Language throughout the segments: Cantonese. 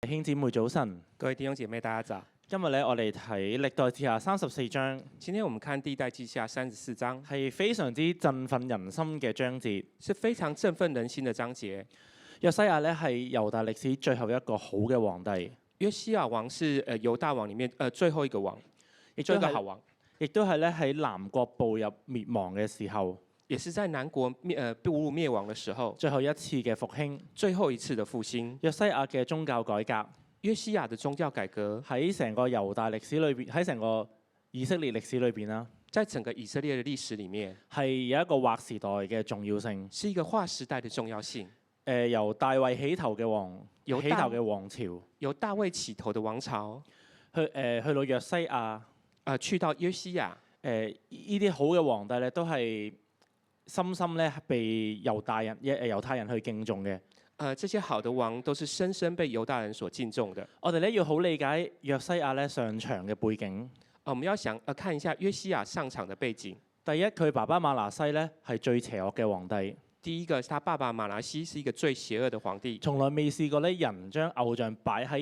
弟兄姊妹早晨，各位弟兄姐妹，大家早。今日咧我哋睇歷代志下34章，今天我們看歷代記下34章，係非常之振奮人心嘅章節。是非常振奮人心的章節。約西亞咧係猶大歷史最後一個好嘅皇帝，約西亞王是猶大王裡面最後一個王，最後一個好王，亦都係咧喺南國步入滅亡嘅時候，也是在南國步入滅亡的時候，最後一次嘅復興，最後一次的復興。約西亞嘅宗教改革，約西亞的宗教改革喺成個猶大歷史裏邊，喺成個以色列歷史裏邊啦，在整個以色列的歷史裡面，係有一個劃時代嘅重要性，是一個劃時代的重要性。由大衛起頭嘅起頭嘅王朝，由大衛起頭的王朝，去到約西亞，去到約西亞，呢啲好嘅皇帝咧，都係深深咧被猶太人去敬重嘅。這些好的王都是深深被猶大人所敬重的。我哋咧要好理解約西亞咧上場嘅背景。我們要看一下約西亞上場的背景。第一，佢爸爸馬拿西咧係最邪惡嘅皇帝。第一個，他爸爸馬拿西是一個最邪惡的皇帝，從來未試過咧人將偶像擺喺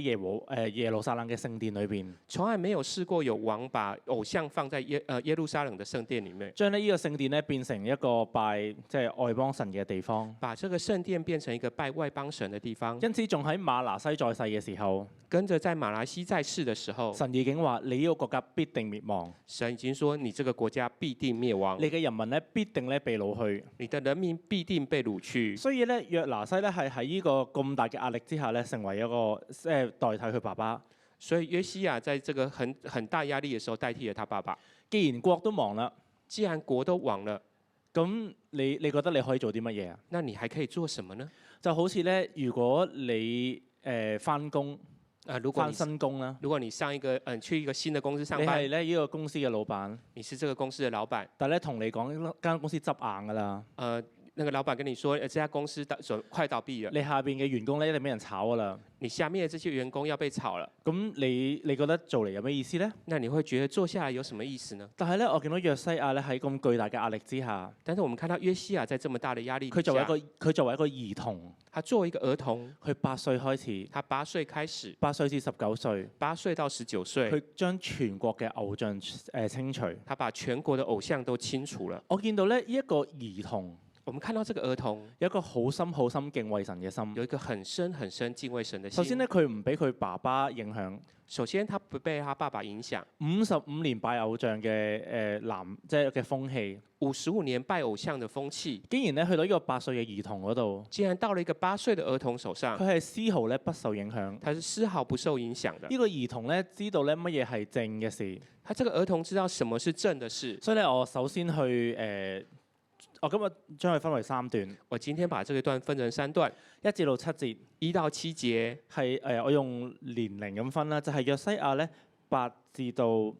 耶路撒冷嘅聖殿裏邊。從來沒有試過有王把偶像放在耶路撒冷的聖殿裡面，將呢個聖殿咧變成一個拜外邦神嘅地方。把這個聖殿變成一個拜外邦神的地方。因此仲喺馬拿西在世嘅時候，跟着在馬拿西在世的時候，神已經話你呢個國家必定滅亡。神已經說你這個國家必定滅亡，你嘅人民咧必定咧被擄去。你的人民必定被擄去。所以咧，約拿西咧係喺呢個咁大嘅壓力之下咧，成為一個代替佢爸爸。所以約西亞在這個很大壓力嘅時候，代替了他爸爸。既然國都亡啦，既然國都亡了，咁你覺得你可以做啲乜嘢啊？那你還可以做什麼呢？就好似咧，如果你翻工，翻新工啦，如果你上一個去一個新的公司上班，你係咧呢個公司嘅老闆，你是這個公司的老闆，但係咧同你講間公司執硬㗎啦。那個老闆跟你說，這家公司快倒閉了，你下邊嘅員工咧一定俾人炒㗎啦。你下面的這些員工要被炒了，咁你覺得做嚟有咩意思咧？那你會覺得做下來有什麼意思呢？但係咧，我見到約西亞咧喺咁巨大嘅壓力之下，但是我們看到約西亞在這麼大的壓力之下，佢作為一個兒童，他作為一個兒童，佢8歲開始，他8歲開始8歲至19歲，8歲到19歲，佢將全國嘅偶像清除，他把全國的偶像都清除了。我見到咧呢一個兒童。我們看到這個兒童有一個好深好深敬畏神嘅心，有一個很深很深敬畏神的心。首先咧，佢唔俾佢爸爸影響。首先，他不被他爸爸影響。55年拜偶像嘅即係嘅風氣，55年拜偶像嘅風氣，竟然咧去到呢個8歲嘅兒童嗰度，竟然到了一個8歲嘅兒童手上，佢係絲毫咧不受影響。他是絲毫不受影響的。呢個兒童咧知道咧乜嘢係正嘅事，他這個兒童知道什麼是正的事。所以咧，我首先去我今日將佢分為3段。我今天把這個段分成3段，1至到7節，1到7節係我用年齡咁分啦，就係約西亞咧8至到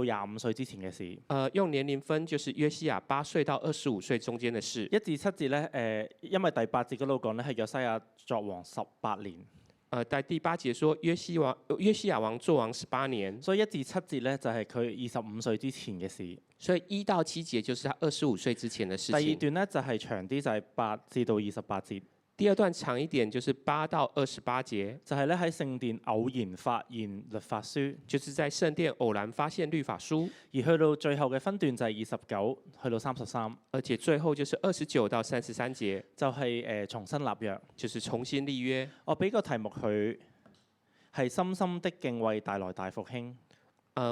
25歲之前嘅事。用年齡分，就是約西亞8歲到25歲中間嘅事。1至7節咧因為第8節嗰度講咧係約西亞作王18年。在第8節說約西亞王作王18年，所以1至7節咧就係佢25歲之前嘅事。所以1到7節就是他25歲之前嘅事情。第2段咧就係長啲，就係8至到28節。第2段長一點，就是8到28節，就係咧喺聖殿偶然發現律法書，就是在聖殿偶然發現律法書。而去到最後嘅分段就係29去到33，而且最後就是29到33節，就係重新立約，就是重新立約。我俾個題目佢係深深的敬畏帶來大復興。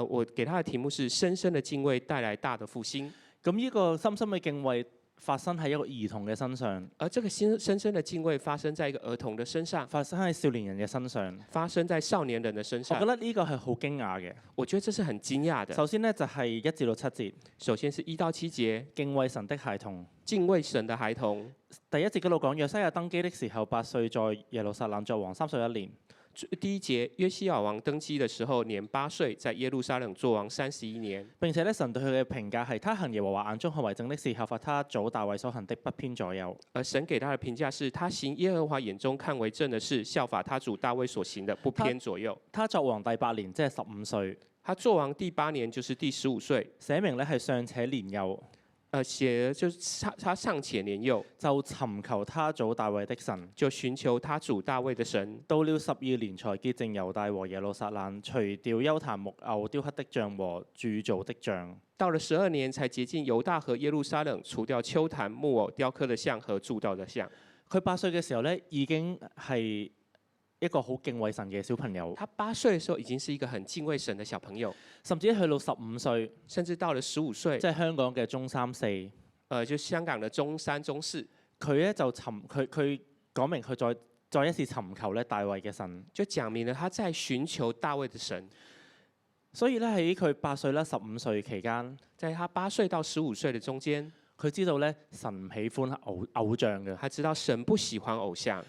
我給他的題目是深深的敬畏帶來大的復興。咁呢個深深嘅敬畏發生喺一個兒童嘅身上，而這個深深的敬畏發生在一個兒童的身上，發生喺少年人嘅身上，發生在少年人的身上。我覺得呢個係好驚訝嘅。我覺得這是很驚訝的。首先呢，就係1至到7節，首先是1到7節，敬畏神的孩童。敬畏神的孩童。第1節嗰度講約西亞登基的時候8歲，在耶路撒冷作王31年。第1節，約西亞王登基的時候年8歲，在耶路撒冷作王31年。並且咧，神對佢嘅評價係：他行耶和華眼中看為正的事，效法他祖大衛所行的，不偏左右。而神給他的評價是：他行耶和華眼中看為正的事，效法他主大衛所行的，不偏左右。他作王第8年，即係15歲。他作王第8年，就是第15歲。寫明咧係尚且年幼。寫就是他尚且年幼，就尋求他祖大衛的神。就尋求他主大衛的神。到了12年才潔淨猶大和耶路撒冷，除掉邱壇木偶雕刻的像和鑄造的像。到了12年才潔淨猶大和耶路撒冷，除掉丘壇木偶雕刻的像和鑄造的像。佢8歲嘅時候咧，已經係一個好敬畏神嘅小朋友。他8歲嘅時候已經是一個很敬畏神的小朋友，甚至去到15歲，甚至到了15歲，即係香港嘅中三四，就香港的中3、中4，佢咧就佢講明佢再一次尋求咧大衛嘅神。就講明了他在尋求大衛的神。所以咧喺佢8歲啦15歲期間，在他8歲到15歲的中間，佢知道咧神唔喜歡偶像嘅。他知道神不喜歡偶像。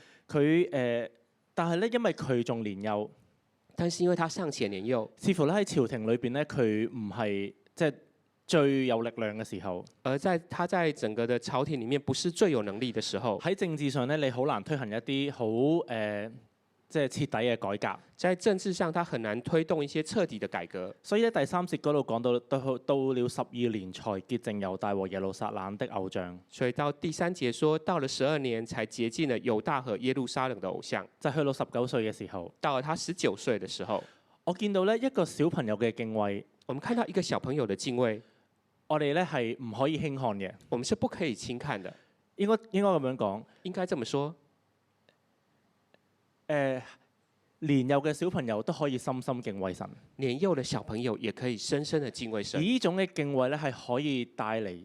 但係咧因為佢仲年幼，但是因為他尚且年幼，似乎咧喺朝廷裏邊咧佢唔係即係最有力量嘅時候。而他在整個的朝廷裡面不是最有能力的時候。喺政治上咧，你好難推行一啲好即係徹底嘅改革。在政治上，他很難推動一些徹底的改革。所以咧第3節嗰度講到了12年才潔淨猶大和耶路撒冷的偶像。所以到第3節說，到了12年才潔淨了猶大和耶路撒冷的偶像。就去到19歲嘅時候，到了他19歲的時候，我見到咧一個小朋友嘅敬畏。我們看到一個小朋友的敬畏，我哋咧係唔可以輕看嘅。我們是不可以輕看的。應該咁樣講。應該這麼說。年幼嘅小朋友都可以深深敬畏神。年幼的小朋友也可以深深的敬畏神。而呢種嘅敬畏咧係可以帶嚟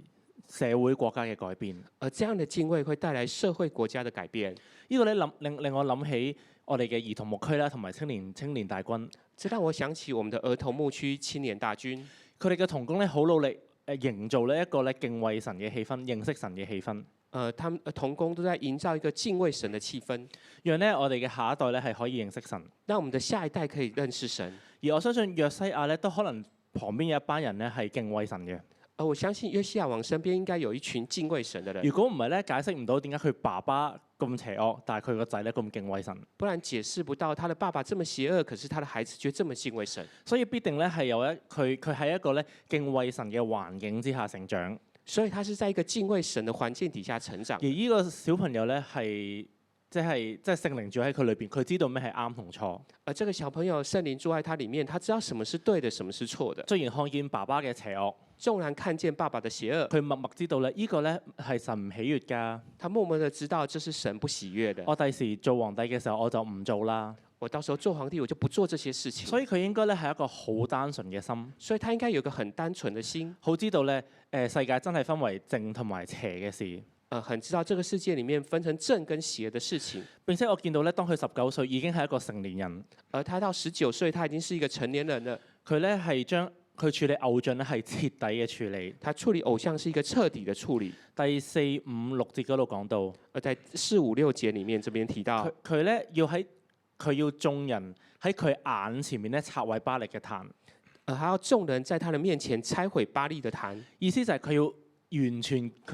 社會國家嘅改變。而這樣的敬畏會帶來社會國家的改變。呢個咧令我諗起我哋嘅兒童牧區啦，同埋青年大軍。這讓我想起我們的兒童牧區青年大軍。佢哋嘅同工咧好努力營造呢一個咧敬畏神嘅氣氛，認識神嘅氣氛。他們同工都在營造一個敬畏神的氣氛，讓咧我哋嘅下一代咧係可以認識神，讓我們的下一代可以認識神。而我相信約西亞咧都可能旁邊有一班人咧係敬畏神嘅。我相信約西亞王身邊應該有一群敬畏神的人。如果唔係咧，解釋唔到點解佢爸爸咁邪惡，但係佢個仔咧咁敬畏神。不然解釋不到他的爸爸這麼邪惡，可是他的孩子卻這麼敬畏神。所以必定咧係佢喺一個咧敬畏神嘅環境之下成長。所以他是在一個敬畏神的環境底下成長。而呢個小朋友咧係即係聖靈住喺佢裏邊，佢知道咩係啱同錯。而這個小朋友聖靈住喺他裡面，他知道什麼是對的，什麼是錯的。雖然看見爸爸嘅邪惡，縱然看見爸爸的邪惡，佢默默知道咧，呢個咧係神唔喜悅㗎。他默默地知道這是神不喜悅的。我第時做皇帝嘅時候，我就唔做啦。我到時候做皇帝，我就不做這些事情。所以佢應該咧係一個好單純嘅心。所以他應該有個很單純的心，好知道咧世界真係分為正同埋邪嘅事。很知道這個世界裡面分成正跟邪的事情。並且我見到咧，當佢19歲已經係一個成年人，而他到19歲，他已經是一個成年人了。佢咧係將佢處理偶像咧係徹底嘅處理。他處理偶像是一個徹底的處理。第4、5、6節嗰度講到，而在4、5、6節裡面，這邊提到佢咧佢要眾人喺佢眼前面咧拆毀巴力嘅壇。還要眾人在他的面前拆毀巴力的壇。意思就係佢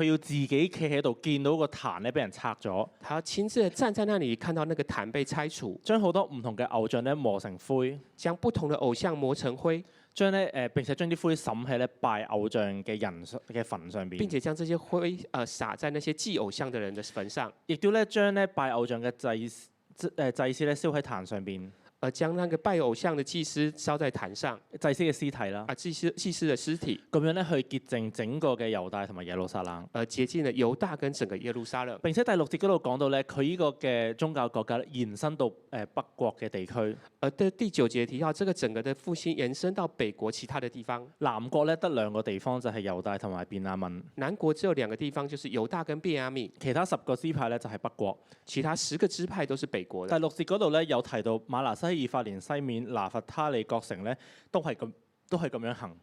要自己企喺度，見到個壇咧俾人拆咗。他要親自站在那裡，看到那個壇被拆除，將好多唔同嘅偶像咧磨成灰，將不同的偶像磨成灰，並且將啲灰灑喺咧拜偶像嘅人嘅墳上邊。並且將這些灰灑在那些祭偶像的人的墳上，亦都咧將咧拜偶像嘅祭司咧燒喺壇上邊。將那個拜偶像的祭司燒在壇上，祭司嘅屍體啦。祭司的屍體。咁樣咧去潔淨整個嘅猶大同埋耶路撒冷。潔淨了猶大跟整個耶路撒冷。並且第6節嗰度講到咧，佢呢個嘅宗教國家咧延伸到北國嘅地區。第9節提到，這個整個的復興延伸到北國其他的地方。南國咧得2個地方，就係猶大同埋便雅憫。南國只有2個地方，就是猶大跟便雅憫。其他10個支派咧就係北國，其他10個支派都是北國的。第6節嗰度咧有提到馬拿西、以法蓮、西面、拿弗他利各城咧都係咁樣行。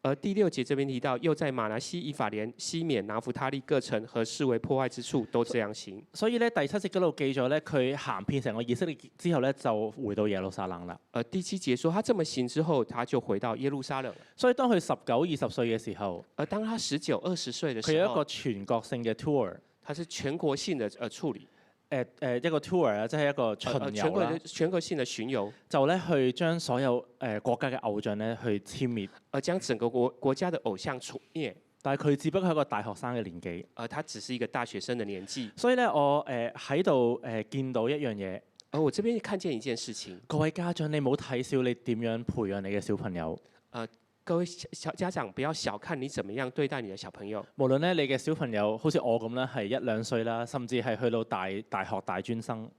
而第6節這邊提到，又在馬拿西、以法蓮、西緬、拿弗他利各城和視為破壞之處都這樣行。所以咧第7節嗰度記咗咧，佢行遍成個以色列之後咧，就回到耶路撒冷啦。第7節說，他這麼行之後，他就回到耶路撒冷。所以當佢19、20歲嘅時候，而當他19、20歲嘅時候，佢有一個全國性嘅 tour，他是全國性的處理。一個 tour 啊，即係一個巡遊啦。全國性的巡遊，就咧去將所有國家嘅偶像咧去殲滅，將整個國家的偶像除滅。但係佢只不過係一個大學生嘅年紀。而他只是一個大學生的年紀。所以咧，我喺度見到一樣嘢。而我這邊看見一件事情，各位家長，你冇睇小你點樣培養你嘅小朋友。各位小家長不要小看你怎麼樣對待你的小朋友。無論咧你嘅小朋友好似我咁啦，係1、2歲啦，甚至係去到大學大專生。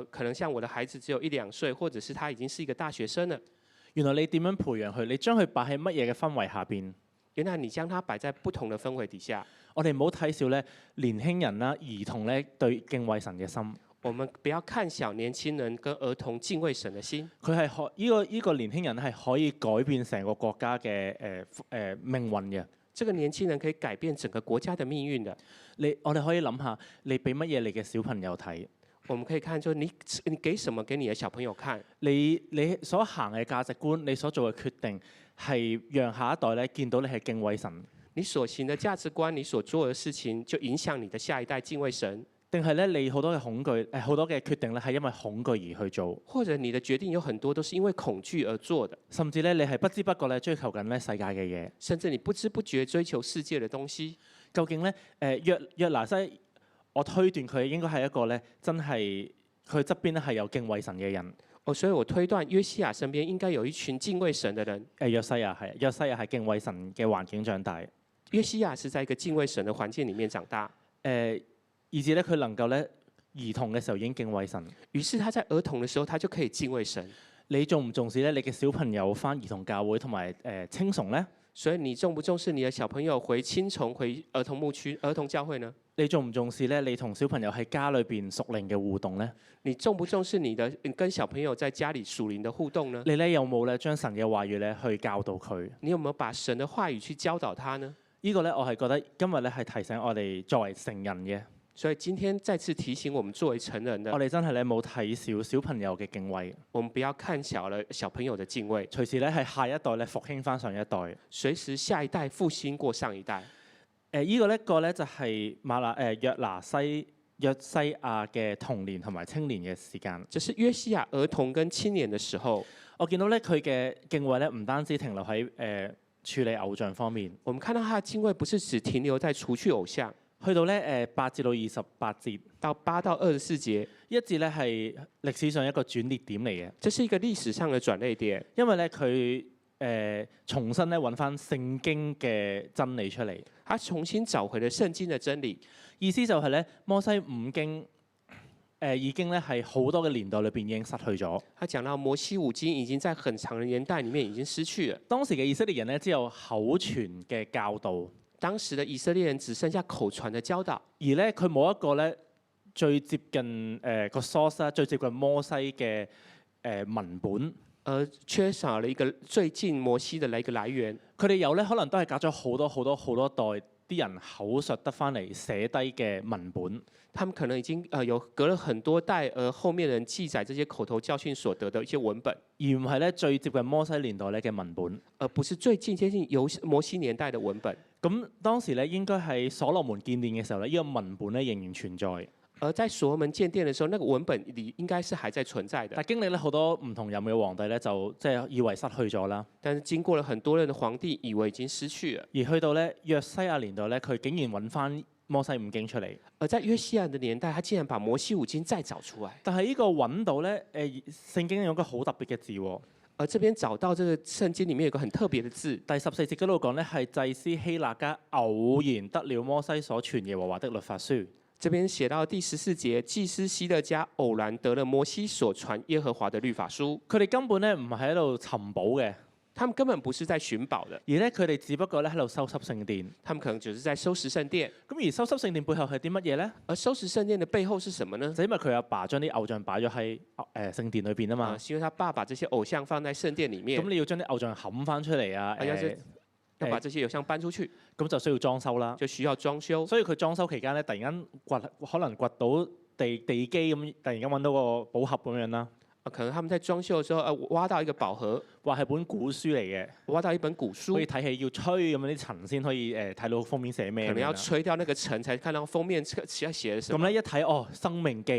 可能像我的孩子只有1、2歲，或者是他已經是一個大學生了。原來你點樣培養佢？你將佢擺喺乜嘢嘅氛圍下邊？原來你將他擺在不同的氛圍底下。我哋唔好睇小咧年輕人啦、兒童咧對敬畏神嘅心。我們不要看小年輕人跟兒童敬畏神的心。佢係呢個年輕人係可以改變成個國家嘅命運嘅。這個年輕人可以改變整個國家的命運的。我哋可以諗下，你俾乜嘢你嘅小朋友睇？我們可以看出你給什麼給你的小朋友看？你所行嘅價值觀，你所做嘅決定，係讓下一代咧見到你係敬畏神。你所行的價值觀，你所做的事情，就影響你的下一代敬畏神。定係咧你好多嘅恐懼，好多嘅決定咧係因為恐懼而去做。或者你的決定有很多都是因為恐懼而做的。甚至咧你係不知不覺咧追求緊咧世界嘅嘢。甚至你不知不覺追求世界的東西。究竟咧約拿西，我推斷佢應該係一個咧真係佢側邊咧係有敬畏神嘅人。所以我推斷約西亞身邊應該有一群敬畏神的人。約西亞係敬畏神嘅環境長大。約西亞是在一個敬畏神的環境裡面長大。以至咧佢能夠咧兒童嘅時候已經敬畏神。於是他在兒童嘅時候，他就可以敬畏神。你重唔重視咧你嘅小朋友返兒童教會同埋青崇咧？所以你重不重視你的小朋友回青崇、回兒童牧區、兒童教會呢？你重唔重視咧你同小朋友喺家裏邊屬靈嘅互動咧？你重不重視你跟小朋友在家裡屬靈的互動呢？你咧有冇咧將神嘅話語咧去教導佢？你有冇把神的話語去教導他呢？呢個咧我係覺得今日咧係提醒我哋作為成人嘅。所以今天再次提醒我們作為成人的，我哋真係咧冇睇小小朋友嘅敬畏。我們不要看小了小朋友的敬畏，隨時咧係下一代咧復興翻上一代，隨時下一代復興過上一代。呢個咧就係約西亞嘅童年同埋青年嘅時間。這是約西亞兒童跟青年嘅時候。我見到咧佢嘅敬畏咧唔單止停留喺處理偶像方面。我們看到他的敬畏不是只停留在除去偶像。去到咧8至到28節，到8到24節，一節咧係歷史上一個轉捩點嚟嘅。這是一個歷史上嘅轉捩點。因為咧佢重新咧揾翻聖經嘅真理出嚟。他重新找回了聖經嘅真理。意思就係咧摩西五經已經咧係好多嘅年代裏邊已經失去咗。他講到摩西五經已經在很長嘅年代裡面已經失去了。當時嘅以色列人咧只有口傳嘅教導。當時的以色列人只剩下口傳的教導，而咧佢冇一個咧最接近個 source 啦，最接近摩西嘅文本，而缺少了一個最近摩西嘅一個來源。佢哋有咧可能都係隔咗好多代啲人口述得翻嚟寫低嘅文本。他們可能已經有隔了很多代，而後面人記載這些口頭教訓所得的一些文本，而唔係咧最接近摩西年代咧嘅文本，而不是最近接近由摩西年代嘅文本。咁當時咧應該係所羅門建殿嘅時候咧，呢個文本咧仍然存在。而在所羅門建殿嘅時候，那個文本裡應該是還在存在的。但經歷咧好多唔同任嘅皇帝咧，就即係以為失去咗啦。但是經過了很多任嘅皇帝，以為已經失去了。而去到咧約西亞年代咧，佢竟然揾翻摩西五經出嚟。而在約西亞嘅年代，他竟然把摩西五經再找出來。但係呢個揾到咧，聖經有個好特別嘅字喎。而這邊找到這個聖經裡面有個很特別的字，第14節嗰度講咧係祭司希勒家偶然得了摩西所傳耶和華的律法書。這邊寫到第14節，祭司希勒家偶然得了摩西所傳耶和華的律法書。佢哋根本咧唔係喺度尋寶嘅，他們根本不是在尋寶的，而咧佢哋只不過咧喺度收拾聖殿。他們可能只是在收拾聖殿。咁而收拾聖殿背後係啲乜嘢咧？而收拾聖殿的背後是什麼呢？就因為佢阿爸將啲偶像擺咗喺聖殿裏邊啊嘛。是因為他爸把這些偶像放在聖殿裡面。咁你要將啲偶像冚翻出嚟啊！要把這些偶像搬出去，咁就需要裝修啦。就需要裝修。所以佢裝修期間咧，突然間可能掘到地基咁，突然間揾到個寶盒咁樣啦。可能他們在裝修嘅時候，挖到一個寶盒，話係本古書嚟嘅，挖到一本古書，可以睇戲要吹咁樣啲塵先可以睇到封面寫咩。可能要吹掉那個塵才看到封面寫的什麼。咁咧一睇哦，《申命記》。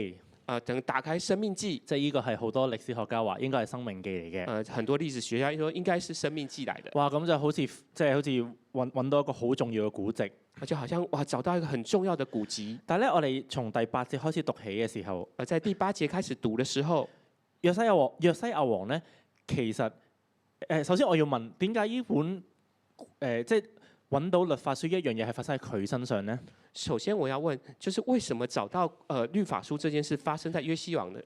等打開《生命記》，即係呢個係好多歷史學家話應該係《生命記》嚟嘅。很多歷史學家說應該是《生命記》來的。哇，咁就好似好似揾到一個好重要嘅古籍。就好像哇找到一個很重要的古籍。但係咧，我哋從第8節開始讀起嘅時候，在第8節開始讀嘅時候，約西亞王咧，其實首先我要問點解呢本即係揾到律法書一樣嘢係發生喺佢身上呢？首先我要問，就是為什麼找到律法書這件事發生在約西亞王的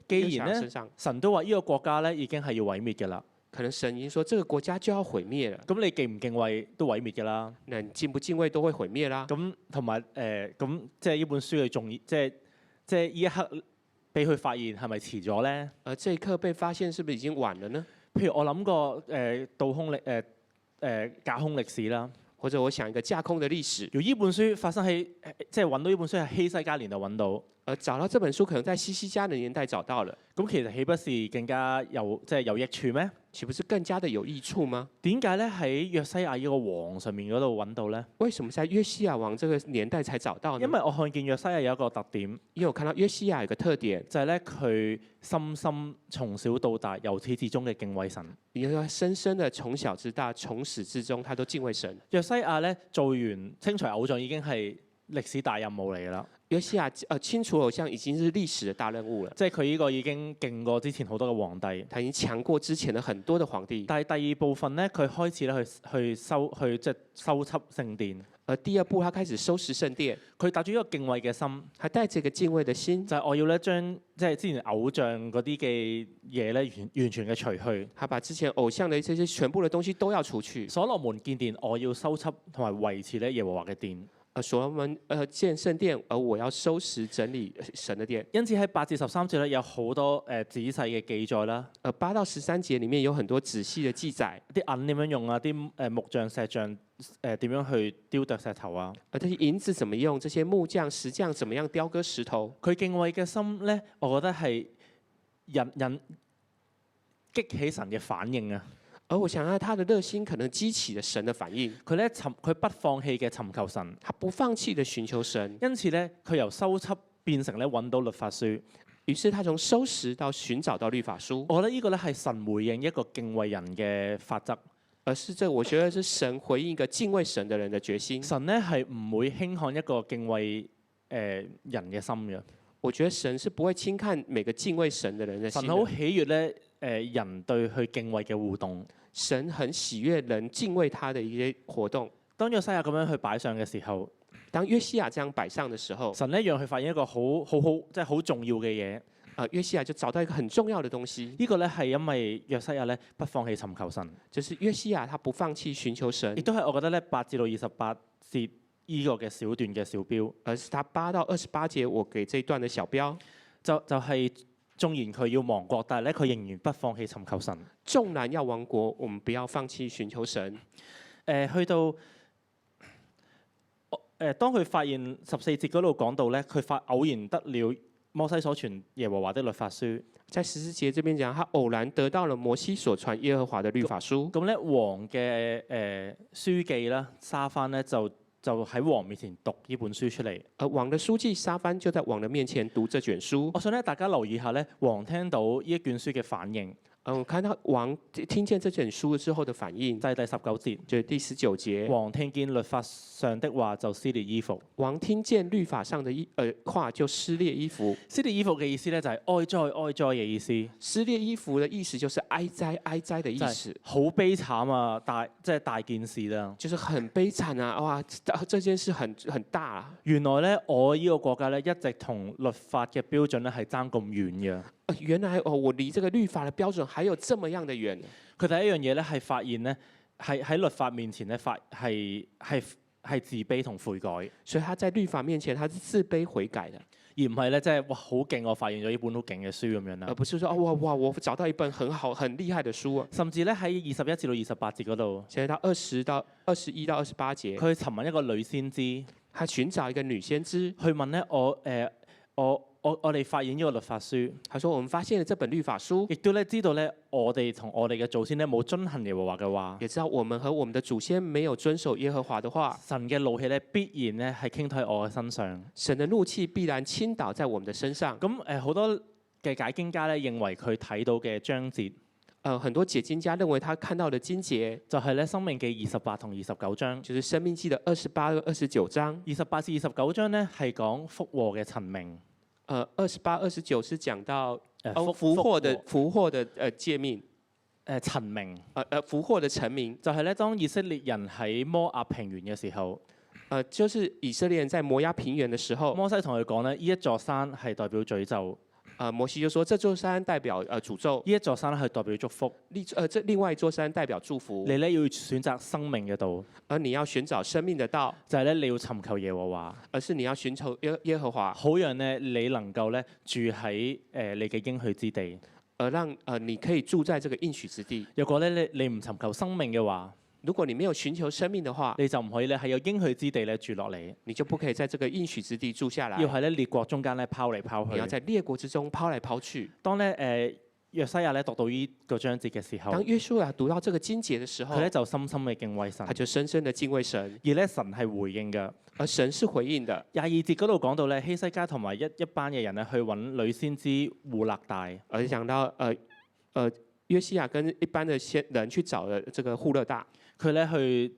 身上？神都話呢個國家咧已經係要毀滅嘅啦。可能神已經說這個國家就要毀滅了。咁你敬唔敬畏都毀滅嘅啦。那你敬不敬畏都會毀滅啦。咁同埋咁即係呢本書嘅重要，即係呢一刻俾佢發現係咪遲咗咧？這一刻被發現是不是已經晚了呢？譬如我諗過倒空架空歷史啦。或者我想一個架空的歷史。如呢本書發生喺即係揾到呢本書係希西家年代揾到。找到這本書可能在希西家的年代找到了。咁其實豈不是更加有益處咩？豈不是更加的有益處嗎？點解咧喺約西亞呢個王上面嗰度揾到咧？為什麼在約西亞王這個年代才找到呢？因為我看見約西亞有一個特點，因為我看到約西亞有個特點，就係咧佢深深從小到大由始至終嘅敬畏神。因為他深深的從小至大從始至終，他都敬畏神。約西亞咧做完清除偶像已經係歷史大任務嚟㗎啦。約西亞清除偶像已經是歷史的大任務了。即係佢呢個已經勁過之前好多嘅皇帝。他已經強過之前的很多的皇帝。但係第二部分咧，佢開始咧去修葺聖殿。第二步，他開始收拾聖殿。佢帶住一個敬畏嘅心，他帶住一個敬畏的心，就係我要咧將即係之前偶像嗰啲嘅嘢咧完全嘅除去。他把之前偶像的這些全部的東西都要除去。所羅門建殿，我要修葺同埋維持咧耶和華嘅殿。所羅門建聖殿，而我要收拾整理神的殿。因此喺8至13節咧有好多仔細嘅記載啦。8到13節裡面有很多仔細嘅記載。啲銀點樣用啊？啲木匠石匠點樣去雕琢石頭啊？這些銀子怎麼用？這些木匠石匠怎麼樣雕刻石頭？佢敬畏嘅心咧，我覺得係激起神嘅反應啊！而我想到他的熱心可能激起了神的反應。佢不放棄嘅尋求神，他不放棄的尋求神。因此咧，佢由修葺變成咧揾到律法書。於是他從收拾到尋找到律法書。我覺得呢個咧係神回應一個敬畏人嘅法則。我覺得是神回應一個敬畏神的人的決心。神咧係唔會輕看一個敬畏人嘅心嘅。我覺得神是不會輕看每個敬畏神的人的心的。神好喜悅咧人對佢敬畏嘅互動。神很喜悅人敬畏他的一些活動。當約西亞咁樣去擺上嘅時候，當約西亞這樣擺上的時候，神咧讓佢發現一個好即係好重要嘅嘢。約西亞就找到一個很重要的東西。呢個咧係因為約西亞咧不放棄尋求神。就是約西亞他不放棄尋求神。亦都係我覺得咧8至到28節呢個嘅小段嘅小標。而是他8到28節我給這一段的小標。就係縱然佢要亡國，但係咧佢仍然不放棄尋求神。縱然要亡國，我們不要放棄尋求神。去到當佢發現14節嗰度講到咧，佢偶然得了摩西所傳耶和華的律法書。在14節這邊講，他偶然得到了摩西所傳耶和華的律法書。咁咧王嘅書記啦，沙番咧就喺王面前讀呢本書出嚟。王的書記沙番就在王的面前讀這卷書。我想咧大家留意下咧，王聽到呢一卷書嘅反應。我看到王聽見這卷書之後的反應，就係第19節，就是第19節。王聽見律法上的話就撕裂衣服。王聽見律法上的話就撕裂衣服。撕裂衣服嘅意思咧就係哀哉哀哉嘅意思。撕裂衣服嘅意思就是哀哉哀哉的意思。好悲慘啊！即係大件事啦。就是很悲慘啊！哇，這件事很大啊。原來咧，我呢個國家咧一直同律法嘅標準咧係爭咁遠嘅。原來我離這個律法的標準還有這麼樣的遠。佢第一樣嘢咧係發現咧，係喺律法面前咧係自卑同悔改。所以他在律法面前，他是自卑悔改的，而唔係咧即係哇好勁，我發現咗呢本好勁嘅書咁樣啦。而不是說哇我找到一本很好很厲害的書啊。甚至咧喺21至到28節嗰度，現在到21到28節，佢尋問一個女先知，他尋找一個女先知去問咧我哋發現呢個律法書，他說我們發現了這本律法書，亦都咧知道咧我哋同我哋嘅祖先咧冇遵行耶和華嘅話，也知道我們和我們的祖先沒有遵守耶和華的話。神嘅怒氣咧必然咧係傾喺我嘅身上，神的怒氣必然傾倒在我們的身上。咁好多嘅解經家咧認為佢睇到嘅章節很多解經家認為他看到的經節就係咧《申命記》28同29章。就是《申命記》的28和29章。28至29章咧係講福禍嘅陳明。28、29是講到福福禍的誡命。陳明福禍的陳明就係咧，當以色列人喺摩押平原嘅時候，就是以色列人在摩押平原的時候，摩西同佢講咧，呢一座山係代表詛咒。摩西就說：這座山代表詛咒，呢一座山係代表祝福。這另外一座山代表祝福。你咧要選擇生命嘅道，而你要尋找生命的道，就係咧你要尋求耶和華，而是你要尋求耶和華，好讓咧你能夠咧住喺你嘅應許之地。而讓你可以住在這個應許之地。若果咧你唔尋求生命嘅話，如果你沒有尋求生命的話，你就唔可以咧喺有應許之地咧住落嚟。你就不可以在這個應許之地住下來。要喺咧列國中間咧拋嚟拋去。你要在列國之中拋來拋去。當咧約西亞咧讀到呢個章節嘅時候，當約書亞讀到這個經節嘅時候，佢咧就深深嘅敬畏神。他就深深的敬畏神。而咧神係回應嘅，而神是回應的。22節嗰度講到咧希西家同埋一班嘅人咧去揾女先知戶勒大。而講到約西亞跟一般的人去找了這個戶勒大，佢咧去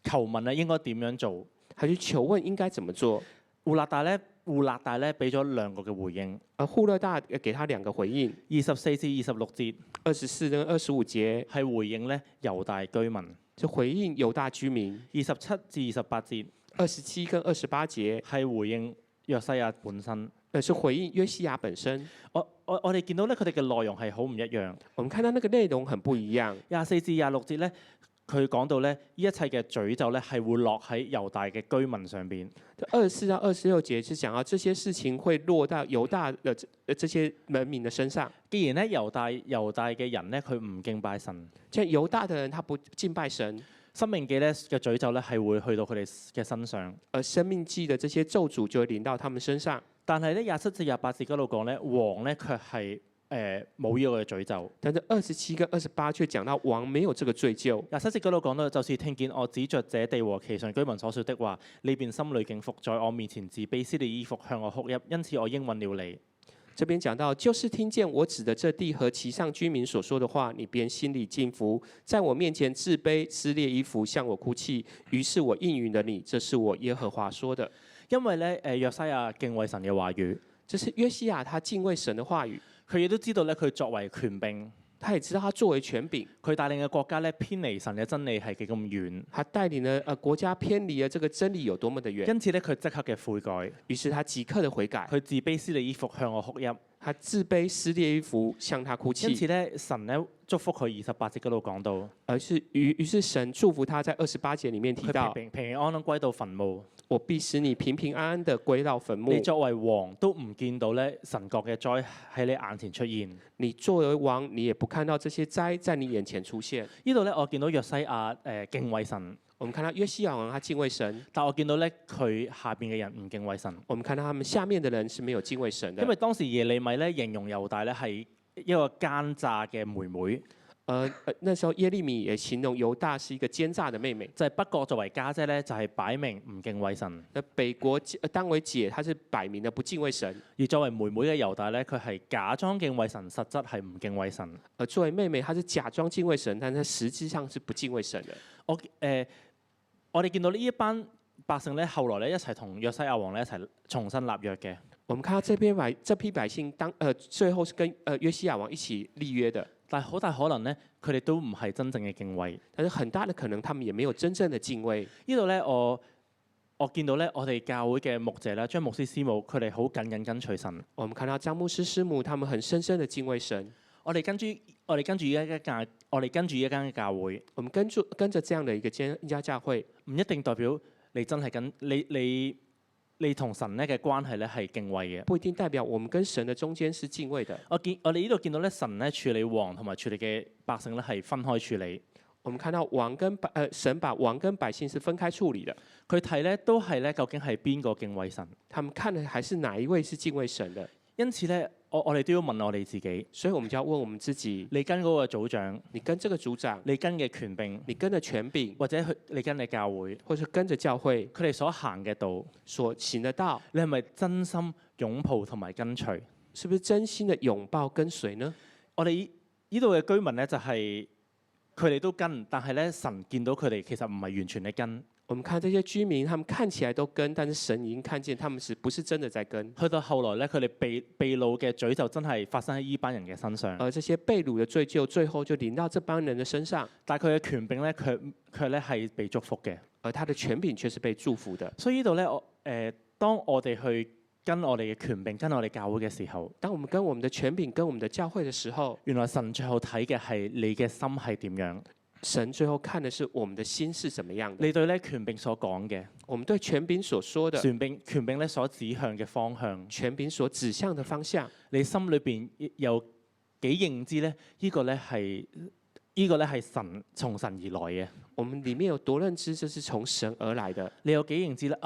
求問咧應該點樣做，他去求問應該怎麼做。戶勒大咧俾咗2個嘅回應。戶勒大給他2個回應，24至26節，24跟25節係回應咧猶大居民，就回應猶大居民。27至28節27跟28節係回應約西亞本身，是回應約西亞本身。我哋見到咧佢哋嘅內容係好唔一樣。我們看到那個內容很不一樣。24至26節咧，佢講到咧呢一切嘅詛咒咧係會落喺猶大嘅居民上邊。24到26節是講到這些事情會落到猶大的這些人民的身上。既然咧猶大嘅人咧佢唔敬拜神，即係猶大嘅人他不敬拜神，申命記咧嘅詛咒咧係會去到佢哋嘅身上。而申命記的這些咒詛就會臨到他們身上。但係咧27至28節嗰度講咧，王咧卻係冇呢個嘅詛咒。但係27跟28卻講到王沒有這個罪疚。27節嗰度講到，就是聽見我指着這地和其上居民所說的話，你便心裏敬服，在我面前自卑，撕裂衣服，向我哭泣，因此我應允了你。這邊講到，就是聽見我指的這地和其上居民所說的話，你便心裏敬服，在我面前自卑，撕裂衣服，向我哭泣，於是我應允了你。這是我耶和華說的。因為咧約西亞敬畏神嘅話語，這是約西亞他敬畏神的話語。佢亦都知道咧佢作為權柄，他也知道他作為權柄，佢帶領嘅國家咧偏離神嘅真理係幾咁遠。他帶領了國家偏離了這個真理有多麼的遠。因此咧佢即刻嘅悔改，於是他即刻的悔改。佢自卑撕裂衣服向我哭泣。他自卑撕裂衣服向他哭泣。因此咧神咧祝福佢28節嗰度講到，於是神祝福他在28節裡面提到，平平安安歸到墳墓。我必使你平平安安的歸到墳墓。你作為王都唔見到咧神國嘅災喺你眼前出現。你作為王，你也不看到這些災在你眼前出現。呢度咧我見到約西亞敬畏神。我們看到約西亞王他敬畏神，但我見到咧佢下邊嘅人唔敬畏神。我們看到他們下面的人是沒有敬畏神的。因為當時耶利米咧形容猶大咧係一個奸詐嘅妹妹。那時候耶利米也形容猶大是一個奸詐的妹妹。就係北國作為家姐咧，就係擺明唔敬畏神。北國當為姐，她是擺明的不敬畏神。而作為妹妹嘅猶大咧，佢係假裝敬畏神，實質係唔敬畏神。而作為妹妹，她是假裝敬畏神，但係實際上是不敬畏神的。我哋見到呢一班百姓咧，後來咧一齊同約西亞王咧一齊重新立約嘅。我們看到這批百姓最後是跟約西亞王一起立約的。但係好大可能咧，佢哋都唔係真正嘅敬畏。但是很大的可能，他們也沒有真正的敬畏。呢度咧，我見到咧，我哋教會嘅牧者咧，張牧師師母，佢哋好緊緊跟隨神。我們看到張牧師師母，他們很深深的敬畏神。我哋跟住一間嘅教會。我們跟着這樣的一家教會，唔一定代表你真係你同神咧嘅關係咧係敬畏嘅，不一定代表我們跟神的中間是敬畏的。我哋呢度見到咧，神咧處理王同埋處理嘅百姓咧係分開處理。我們看到神把王跟百姓是分開處理的。佢睇咧都係咧，究竟係邊個敬畏神？他們看的還是哪一位是敬畏神的？因此咧，我哋都要問我哋自己，所以我們就要問我們自己：你跟嗰個組長，你跟這個組長，你跟嘅權柄，你跟嘅權柄，或者你跟嘅教會，或者跟着教會，佢哋所行嘅道，所行的道，你係咪真心擁抱同埋跟隨？是不是真心的擁抱跟隨呢？我哋呢度嘅居民咧就係佢哋都跟，但係咧神見到佢哋其實唔係完全嘅跟。我們看這些居民，他們看起來都跟，但是神已經看見他們是不是真的在跟？去到後來咧，佢哋被擄嘅罪就真係發生喺呢班人嘅身上。而這些被擄的罪疚，最後就臨到這幫人的身上。但係佢嘅權柄咧，卻咧係被祝福嘅。而他的權柄卻是被祝福的。所以呢度咧，當我哋去跟我哋嘅權柄、跟我哋教會嘅時候，當我們跟我們的權柄、跟我們的教會的時候，原來神最後睇嘅係你嘅心係點樣。神最後看的是我們的心是怎麼樣的。你對咧權柄所講嘅，我們對權柄所說的，權柄咧所指向嘅方向，權柄所指向的方向，你心裏邊有幾認知咧？呢個咧係神從神而來嘅。我們裡面有多認知，這是從神而來的。你有幾認知咧？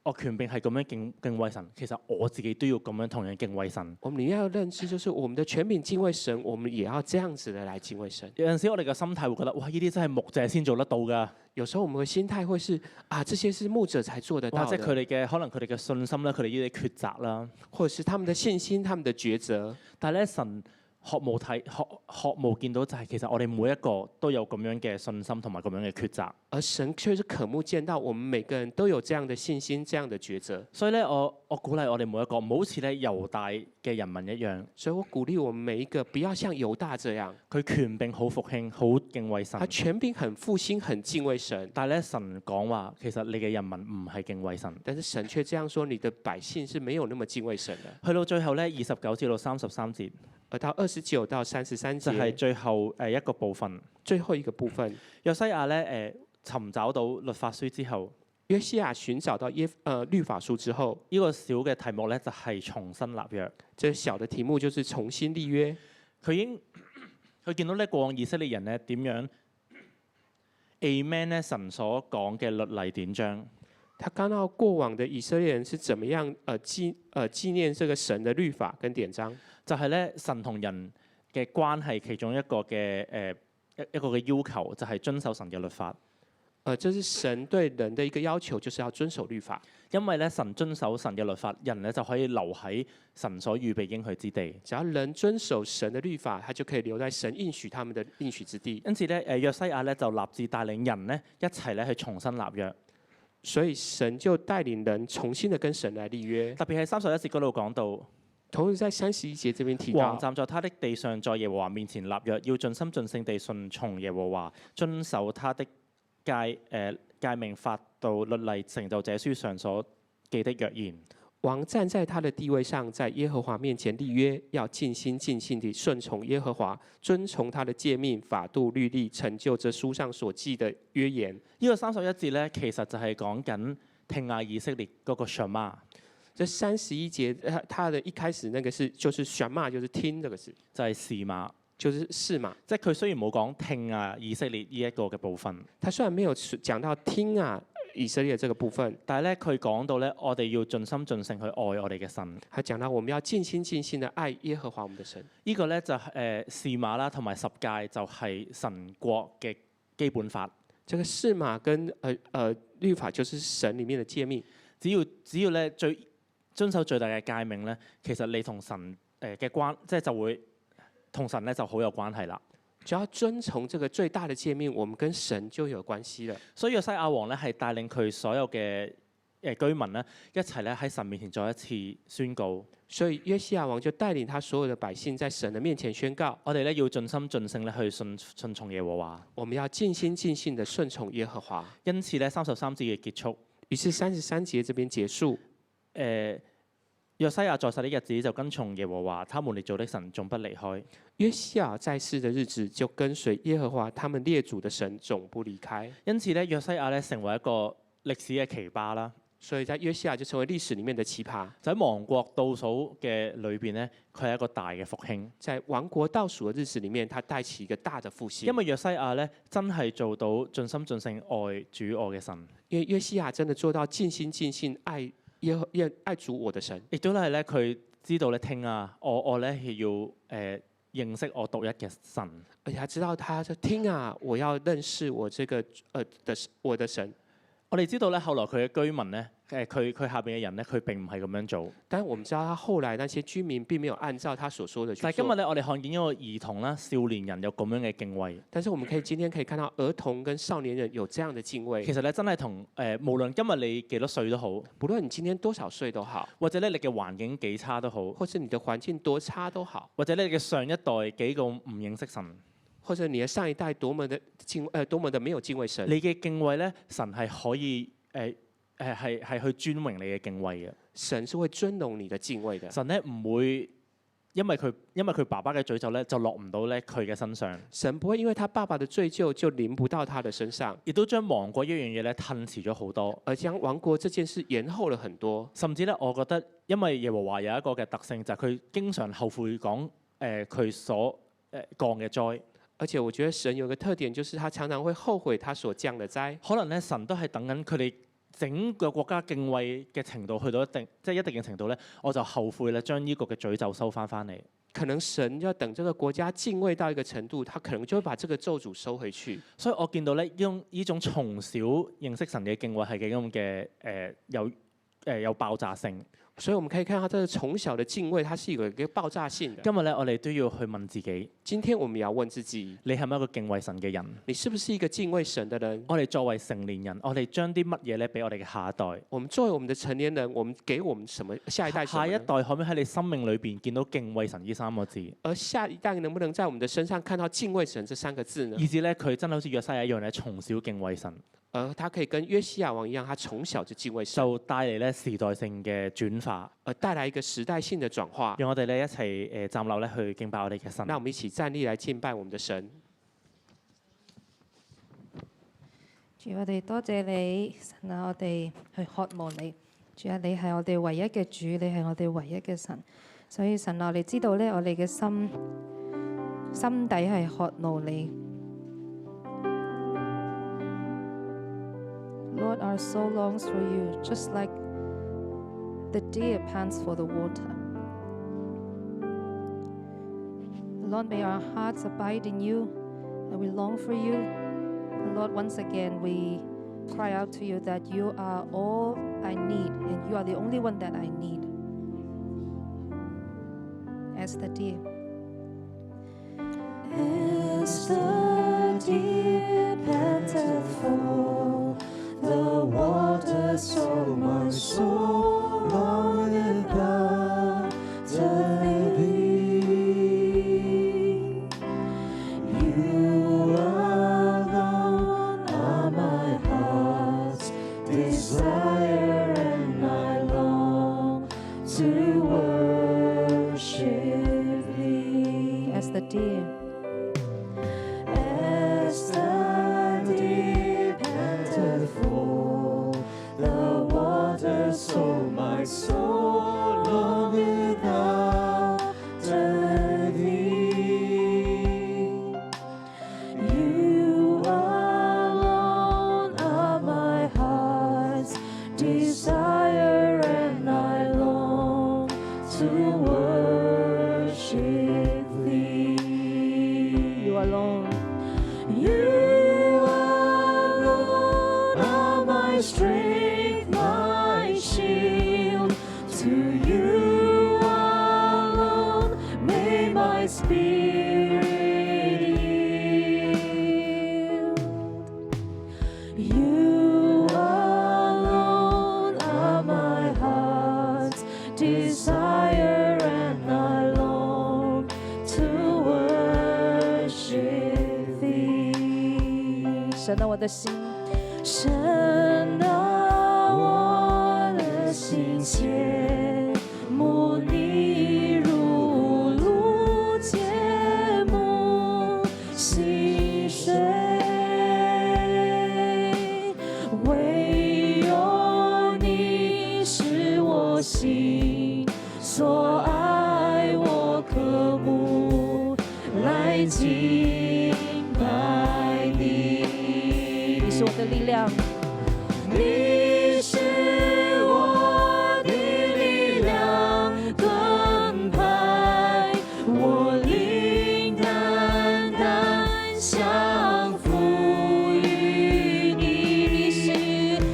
我權柄係咁樣敬畏神，其實我自己都要咁樣同樣敬畏神。我們裡面要認知，就是我們的權柄敬畏神，我們也要這樣子的來敬畏神。有陣時我哋嘅心態會覺得，哇！呢啲真係牧者先做得到㗎。有時候我們嘅心態會是這些是牧者才做得到的。或者佢哋嘅可能佢哋嘅信心啦，佢哋呢啲抉擇啦，或者是他們的信心、他們的抉擇。但係咧神渴慕見到就係其實我哋每一個都有咁樣嘅信心同埋咁樣嘅抉擇。而神卻是渴慕見到我們每個人都有這樣的信心、這樣的抉擇。所以咧，我鼓勵我哋每一個唔好似咧猶大嘅人民一樣。所以我鼓勵我們每一個不要像猶大這樣，佢權柄好復興，好敬畏神。他權柄很復興，很敬畏神。但係咧，神講話其實你嘅人民唔係敬畏神。但是神卻這樣說，你的百姓是沒有那麼敬畏神的。去到最後咧，29至到33節，而到29到33節，就係最後一個部分。最後一個部分，約西亞咧尋找到律法書之後，約西亞尋找到律法書之後，呢個小嘅題目咧就係重新立約。這小的題目就是重新立約。佢見到咧過往以色列人咧點樣 Amen 咧神所講嘅律例典章。他看到過往的以色列人是怎麼樣紀念這個神的律法跟典章，就係咧神同人嘅關係其中一個嘅一個嘅要求，就係遵守神嘅律法。這是神對人的一個要求，就是要遵守律法。因為咧神遵守神嘅律法，人咧就可以留喺神所預備應許之地。只要人遵守神的律法，他就可以留在神應許他們的應許之地。因此咧，約西亞咧就立志帶領人咧一齊咧去重新立約。所以神就帶領人重新的跟神來立約。特別係31節嗰度講到，同時在31節這邊提到，王站在他的地上，在耶和華面前立約，要盡心盡性地順從耶和華，遵守他的誡命法度律例，成就這書上所記的約言。王站在他的地位上，在耶和華面前立約，要盡心盡性地順從耶和華，遵從他的誡命法度律例，成就這書上所記的約言。呢個31節咧，其實就係講緊聽亞以色列嗰個 Shema。這31節，它的一開始那個就是 Shema，就是聽這個字，就係是嘛，就是是嘛。即係佢雖然冇講聽啊以色列呢一個嘅部分，他雖然沒有講到聽啊以色列這個部分，但係咧佢講到咧，我哋要盡心盡性去愛我哋嘅神。他講到我們要盡心盡性的愛耶和華我們的神。呢個咧就係是馬啦，同埋十誡就係神國嘅基本法。這個是馬跟律法就是神裡面的誡命。只要咧遵守最大嘅誡命咧，其實你同神嘅關，即係就會同神咧就好有關係啦。只要遵從這個最大的誡命，我們跟神就有關係了。所以約西亞王咧係帶領佢所有嘅居民咧一齊咧喺神面前再一次宣告。所以約西亞王就帶領他所有的百姓在神的面前宣告：我哋咧要盡心盡性咧去順從耶和華。我們要盡心盡性的順從耶和華。因此咧33節嘅結束，於是33節這邊結束。約西亞在世的日子就跟從耶和華，他們列祖的神，總不離開。約西亞在世的日子就跟隨耶和華，他們列祖的神，總不離開。因此咧，約西亞咧成為一個歷史嘅奇葩啦。所以在約西亞就成為歷史裡面的奇葩。就喺亡國倒數嘅裏邊咧，佢係一個大嘅復興。在亡國倒數嘅日子裡面，他帶起一個大的復興。因為約西亞咧真係做到盡心盡性愛主我嘅神。因為約西亞真的做到盡心盡性愛主我的神。亦都係咧佢知道咧聽啊，我咧要認識我獨一嘅神。而且他知道他就聽啊，我要認識我這個我的神。我哋知道咧，後來佢嘅居民咧，佢下邊嘅人咧，佢並唔係咁樣做。但我們知道他後來那些居民並沒有按照他所說的去做。但係今日咧，我哋看見一個兒童啦、少年人有咁樣嘅敬畏。但是我們今天可以看到兒童跟少年人有這樣的敬畏。其實咧，真係同無論今日你幾多歲都好，不論你今天多少歲都好，或者咧你嘅環境幾差都好，或者你的環境多差都好，或者你嘅上一代幾個唔認識神，或者你的上一代多麼的沒有敬畏神，你嘅敬畏咧，神係可以係去尊榮你嘅敬畏嘅。神是會尊榮你的敬畏的。神咧唔會因為佢爸爸嘅詛咒咧，就落唔到咧佢嘅身上。神不會因為他爸爸的罪疚就臨不到他的身上，亦都將亡國一樣嘢咧褪遲咗好多，而將亡國這件事延後了很多。甚至咧，我覺得因為耶和華有一個嘅特性，就係佢經常後悔講佢所降嘅災。而且我覺得神有個特點，就是他常常會後悔他所降的災。可能咧，神都係等緊佢哋整個國家敬畏嘅程度去到一定嘅程度咧，我就後悔咧將呢個嘅詛咒收翻嚟。可能神要等這個國家敬畏到一個程度，他可能就會把這個咒詛收回去。所以我見到咧，呢種從小認識神嘅敬畏係幾咁嘅有爆炸性。所以我們可以看到，這個從小的敬畏，它是有一個爆炸性的。今日咧，我哋都要去問自己，今天我們要問自己，你係咪一個敬畏神嘅人？你是不是一個敬畏神的人？我哋作為成年人，我哋將啲乜嘢咧俾我哋嘅下一代？我們作為我們的成年人，我們給我們什麼下一代什麼呢？下一代可唔可以喺你生命裏邊見到敬畏神呢3個字？而下一代能不能在我們的身上看到敬畏神這3個字呢？以至咧佢真係好似約西亞一樣咧，從小敬畏神。而他可以跟約西亞王一樣，他從小就敬畏神，就帶嚟咧時代性嘅轉化，而帶來一個時代性的轉化。讓我哋咧一齊站立咧去敬拜我哋嘅神。那我們一起站立來敬拜我們的神。主，我哋多謝你，神啊！我哋去渴慕你。主啊，你係我哋唯一嘅主，你係我哋唯一嘅神。所以神啊，我哋知道咧，我哋嘅心底係渴慕你。Lord, our soul longs for you, just like the deer pants for the water. Lord, may our hearts abide in you, and we long for you. And Lord, once again, we cry out to you that you are all I need, and you are the only one that I need. As the deer. As the deer panteth for the water, so my soul longeth after thee. You alone are my heart's desire, and I long to worship thee. As the deer. As the deer panteth for the water, so my soul longeth after thee. You alone are my heart's desire, and I long to worship thee. You alone. You alone are my strength, my shield. To you alone may my spirit yield. You alone are my heart's desire, and I long to worship thee. 神啊，我的心，神啊，我的心切慕你如露切慕溪水，唯有你是我心所爱，我渴慕来敬拜你。你是我的力量。你是我的力量，盾牌，我灵单单降服于你。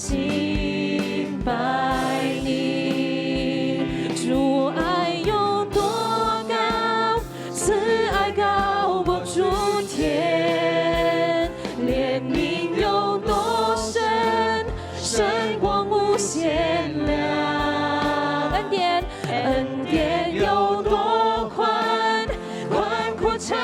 敬拜你。主爱有多高，慈爱高过诸天，怜悯有多深，深过无限量。恩典有多宽，宽阔超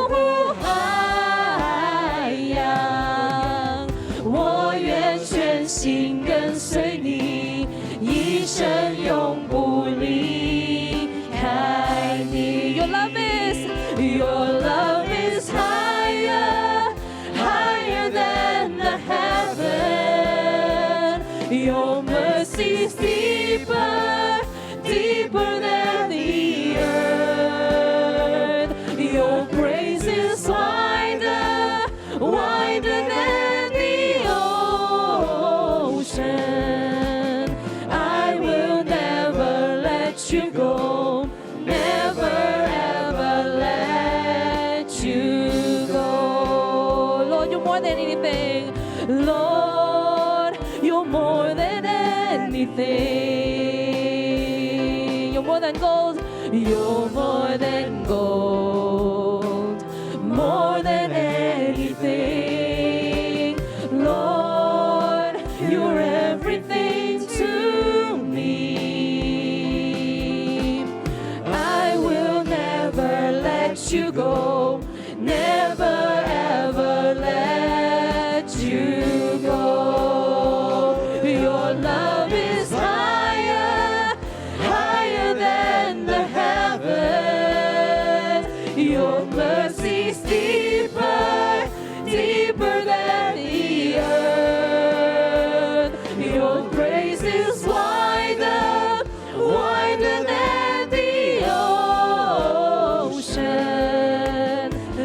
乎海洋。我愿全心跟随你，一生永不离开你。Your love is higher, higher than the heaven. Your mercy is deeper, deeper than the earth. Your praise is wider, wider than the ocean. I will never let you go, never ever let you go. Lord, you're more than anything. Lord, you're more than anything. You're more than gold. You're more than gold. More than anything. Lord, you're everything to me. I will never let you go. Never ever let you go. Your love is higher, higher than the heavens. Your mercy is deeper, deeper than the earth. Your grace is wider, wider than the ocean.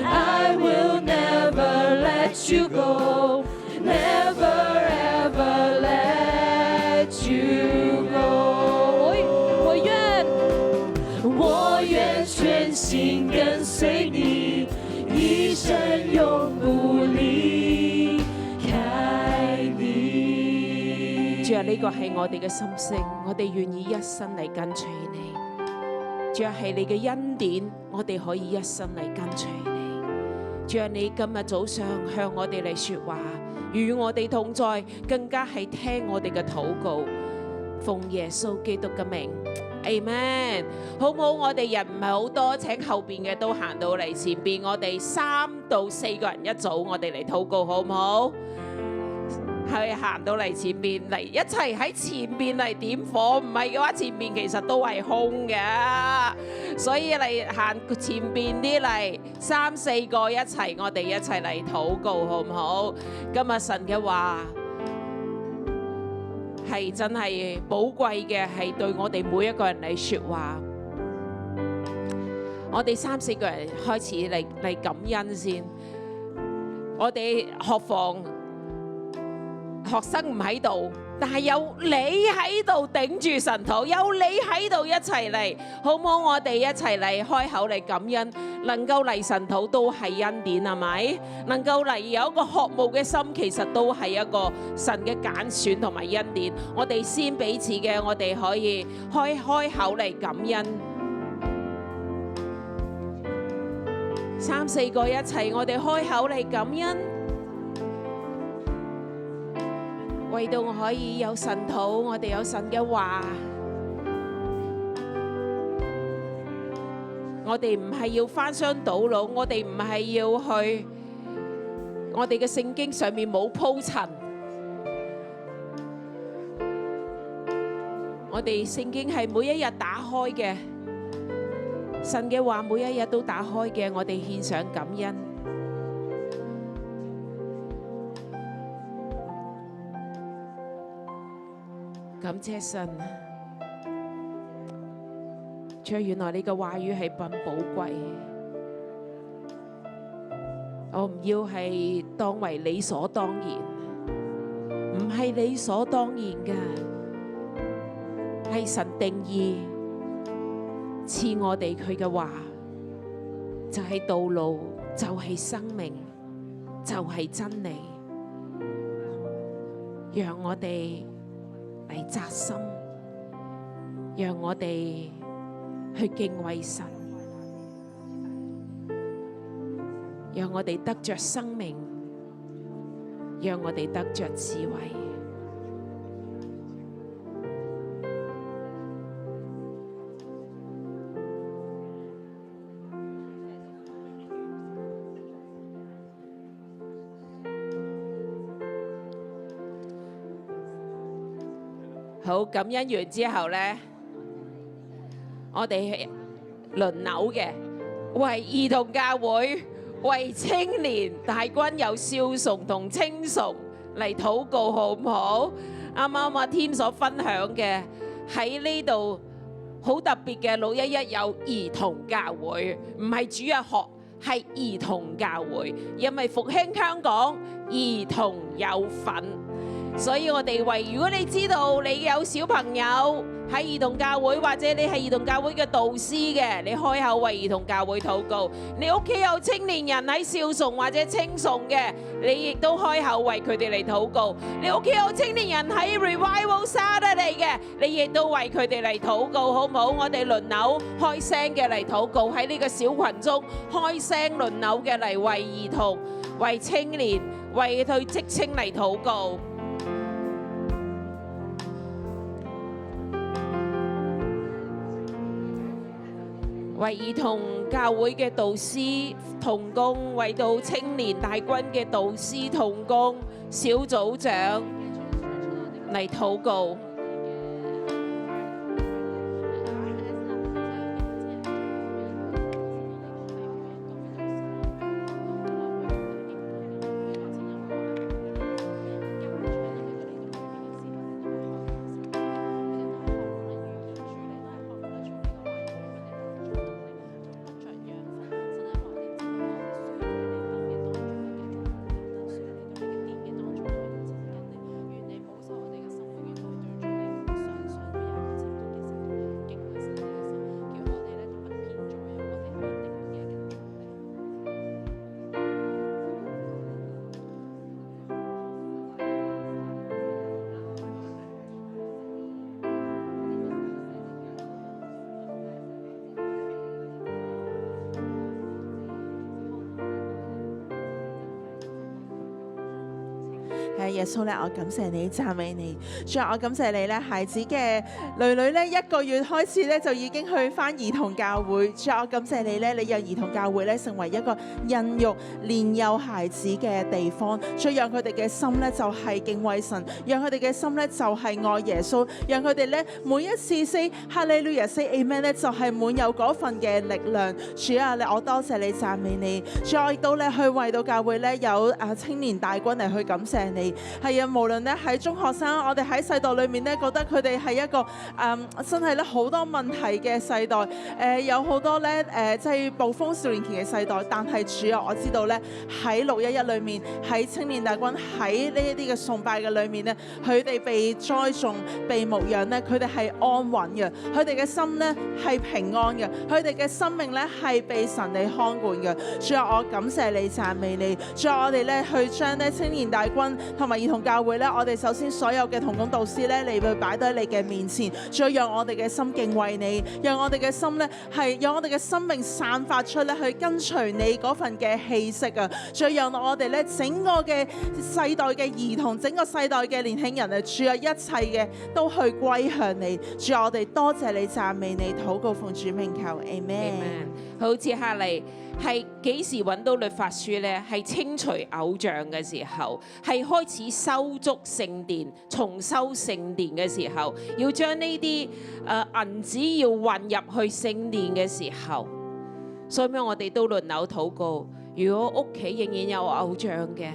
I will never let you go, never ever let you go. 我愿全心跟随你，一生永不離開你。主啊，呢個係我哋嘅心聲，我哋願意一生嚟跟隨你。主啊，係你嘅恩典，我哋可以一生嚟跟隨你。主啊，你今日早上向我哋嚟說話，與我哋同在，更加係聽我哋嘅禱告，奉耶穌基督嘅名。Amen， 好唔好？我哋人唔係好多，請後邊嘅都行到嚟前邊，我哋3到4個人一組，我哋嚟禱告，好唔好？係行到嚟前邊嚟，一齊喺前邊嚟點火，唔係嘅話，前邊其實都係空嘅，所以嚟行前邊啲嚟，3、4個一齊，我哋一齊嚟禱告，好唔好？今日神嘅話係真係寶貴嘅，係對我哋每一個人嚟説話。我哋3、4個人開始嚟感恩先。我哋學房學生唔喺度，但係有你喺度頂住神土，有你喺度一齊嚟，好唔好？我哋一齊嚟開口嚟感恩，能夠嚟神土都係恩典，係咪？能夠嚟有一個渴慕嘅心，其實都係一個神嘅揀選同埋恩典。我哋先彼此嘅，我哋可以開口嚟感恩。3、4個一齊，我哋開口嚟感恩。為到我可以有神土，我哋有神嘅話，我哋唔係要翻箱倒籠，我哋唔係要去我哋嘅聖經上面冇鋪陳，我哋聖經係每一日打開嘅，神嘅話每一日都打開嘅，我哋獻上感恩。感謝神，主，原來你嘅話語係咁寶貴，我唔要係當為理所當然，唔係理所當然嘅，係神定義賜我哋佢嘅話，就係道路，就係生命，就係真理。讓我哋嚟扎心，讓我哋去敬畏神，讓我哋得着生命，讓我哋得着智慧。好，感恩完之後呢，我哋輪流嘅為兒童教會、為青年大軍有笑崇同稱頌嚟禱告，好唔好？啱啱阿添所分享嘅喺呢度好特別嘅611有兒童教會，唔係主日學，係兒童教會，因為復興香港兒童有份。所以我哋如果你知道你有小朋友喺兒童教會，或者你係兒童教會嘅導師嘅，你開口為兒童教會禱告；你屋企有青年人喺笑崇或者稱頌嘅，你亦都開口為佢哋嚟禱告；你屋企有青年人喺 Revival Saturday 嘅，你亦都為佢哋嚟禱告，好唔好？我哋輪流開聲嘅嚟禱告，喺呢個小群中開聲輪流嘅嚟為兒童、為青年、為對職青嚟禱告。為兒童教會嘅導師同工，為到青年大軍嘅導師同工、小組長嚟禱告。耶穌咧，我感謝你，讚美你。主啊，我感謝你咧，孩子嘅女女咧1個月開始咧就已經去返兒童教會。主啊，我感謝你咧，你讓兒童教會咧成為一個孕育年幼孩子嘅地方。主，讓佢哋嘅心咧就係敬畏神，讓佢哋嘅心咧就係愛耶穌，讓佢哋咧每一次 say 哈利路亞 say amen 咧就係滿有嗰份嘅力量。主啊，我多謝你，讚美你。主啊，我亦都咧去為到教會咧有青年大軍嚟去感謝你。係啊，無論咧喺中學生，我哋喺世代裏面咧，覺得佢哋係一個真係咧好多問題嘅世代，有好多咧即係暴風少年期嘅世代。但係主啊，我知道咧喺611裏面，喺青年大軍喺呢一啲嘅崇拜嘅裏面咧，佢哋被栽種、被牧養咧，佢哋係安穩嘅，佢哋嘅心咧係平安嘅，佢哋嘅生命咧係被神嚟看管嘅。主啊，我感謝你，讚美你。主啊，我哋咧去將咧青年大軍同埋兒童教會咧，我哋首先所有嘅同工導師咧嚟去擺喺你嘅面前，再讓我哋嘅心敬畏你，讓我哋嘅心咧係讓我哋嘅生命散發出咧去跟隨你嗰份嘅氣息啊！再讓我哋咧整個嘅世代嘅兒童，整個世代嘅年輕人啊，主啊，一切嘅都去歸向你。主啊，我哋多謝你，讚美你，禱告奉主名求 ，Amen。好，接下嚟係幾時揾到律法書呢？係清除偶像嘅時候，係開始修築聖殿、重修聖殿嘅時候，要將呢啲銀紙要運入去聖殿嘅時候，所以我哋都輪流禱告。如果屋企仍然有偶像嘅，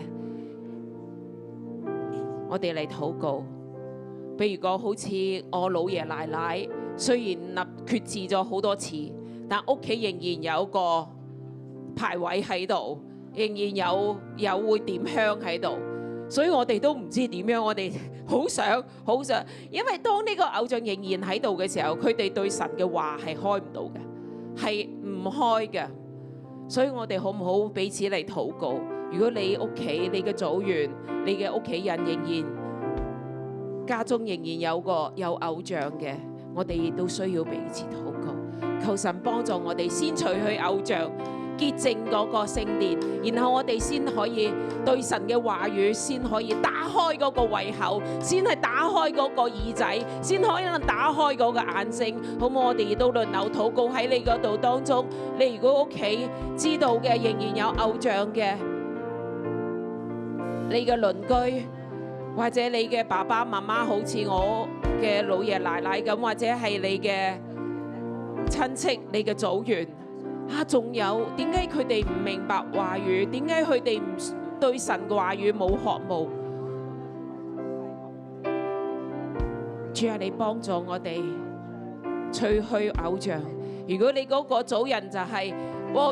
我哋嚟禱告。譬如講好似我老爺奶奶，雖然決志咗好多次，但屋企仍然有個牌位喺度，仍然有會點香喺度，所以我哋都唔知點樣，我哋好想，因為當呢個偶像仍然喺度嘅時候，佢哋對神嘅話係開唔到嘅，係唔開嘅，所以我哋好唔好彼此嚟禱告？如果你屋企、你嘅組員、你嘅屋企人仍然家中仍然有偶像嘅，我哋亦都需要彼此禱告，求神幫助我哋先除去偶像，潔淨嗰個聖殿，然後我哋先可以對神嘅話語先可以打開嗰個胃口，先係打開嗰個耳仔，先可以打開嗰個眼睛，好唔好？我哋亦都輪流禱告喺你嗰度當中。你如果屋企知道嘅仍然有偶像嘅，你嘅鄰居或者你嘅爸爸媽媽，好似我嘅老爺奶奶咁，或者係你嘅親戚、你嘅組員。仲有點解佢哋唔明白話語？點解佢哋唔對神嘅話語冇渴慕？主啊，你幫助我哋除去偶像。如果你嗰個組人就係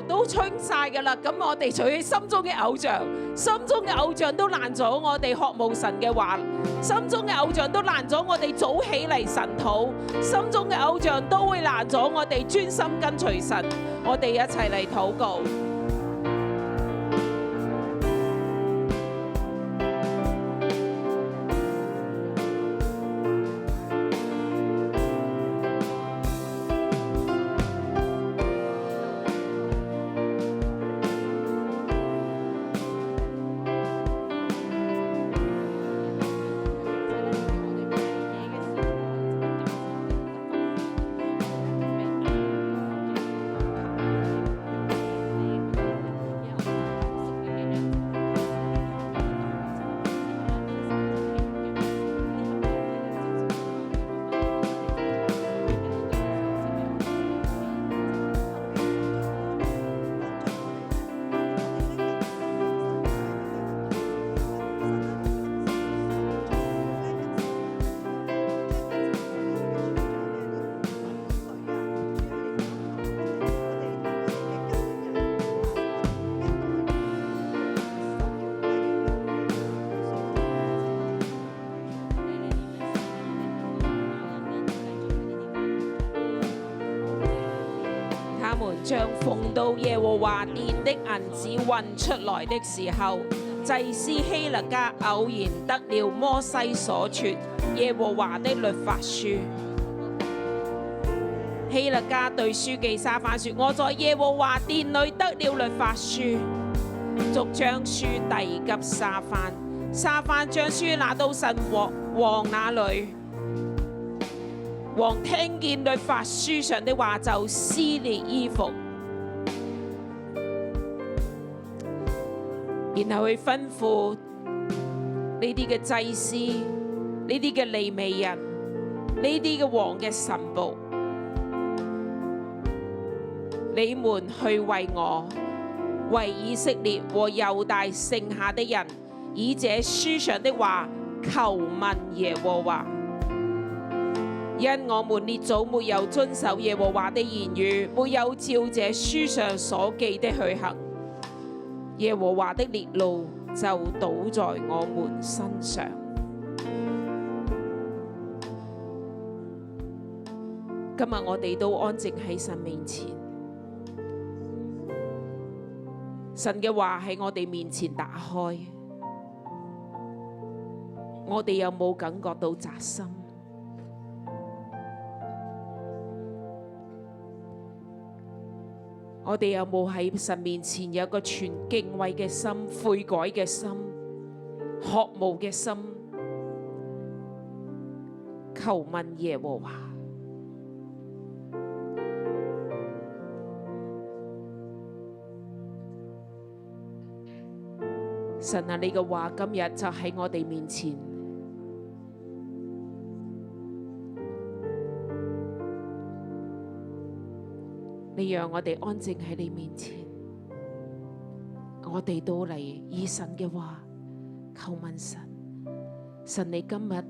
都吹晒㗎啦，咁我哋除去心中嘅偶像，心中嘅偶像都攔咗我哋渴慕神嘅話，心中嘅偶像都攔咗我哋早起嚟神禱，心中嘅偶像都會攔咗我哋專心跟隨神。我哋一齊嚟禱告。將奉到耶和華殿的銀子運出來的時候，祭司希勒家偶然得了摩西所傳耶和華的律法書。希勒家對書記沙番說：我在耶和華殿裏得了律法書，遂將書遞給沙番。沙番將書拿到神王那裏。王聽見律法書上的話，就撕裂衣服，然後去吩咐呢啲嘅祭司、呢啲嘅利未人、呢啲嘅王嘅臣僕，你們去為我、為以色列和猶大剩下的人，以這書上的話求問耶和華。因我們列祖沒有遵守耶和華的言語，沒有照這書上所記的去行，耶和華的烈怒就倒在我們身上。今日我哋都安靜喺神面前，神嘅話喺我哋面前打開，我哋有冇感覺到扎心？我哋有冇喺神面前有個全敬畏嘅心、悔改嘅心、渴慕嘅心，求問耶和華？神啊，你嘅話今日就喺我哋面前。你讓我哋安靜喺你面前，我哋都嚟以神嘅話求問神。神，你今日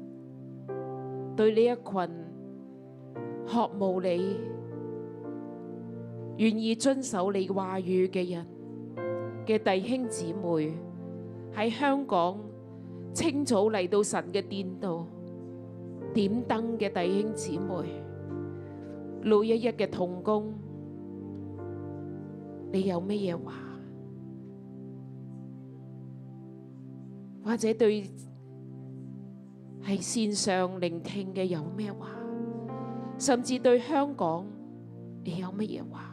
對呢一群渴慕你、願意遵守你話語嘅人嘅弟兄姊妹，喺香港清早嚟到神嘅殿度點燈嘅弟兄姊妹，611嘅同工，你有乜嘢話？或者對喺線上聆聽嘅有咩話，甚至對香港你有乜嘢話？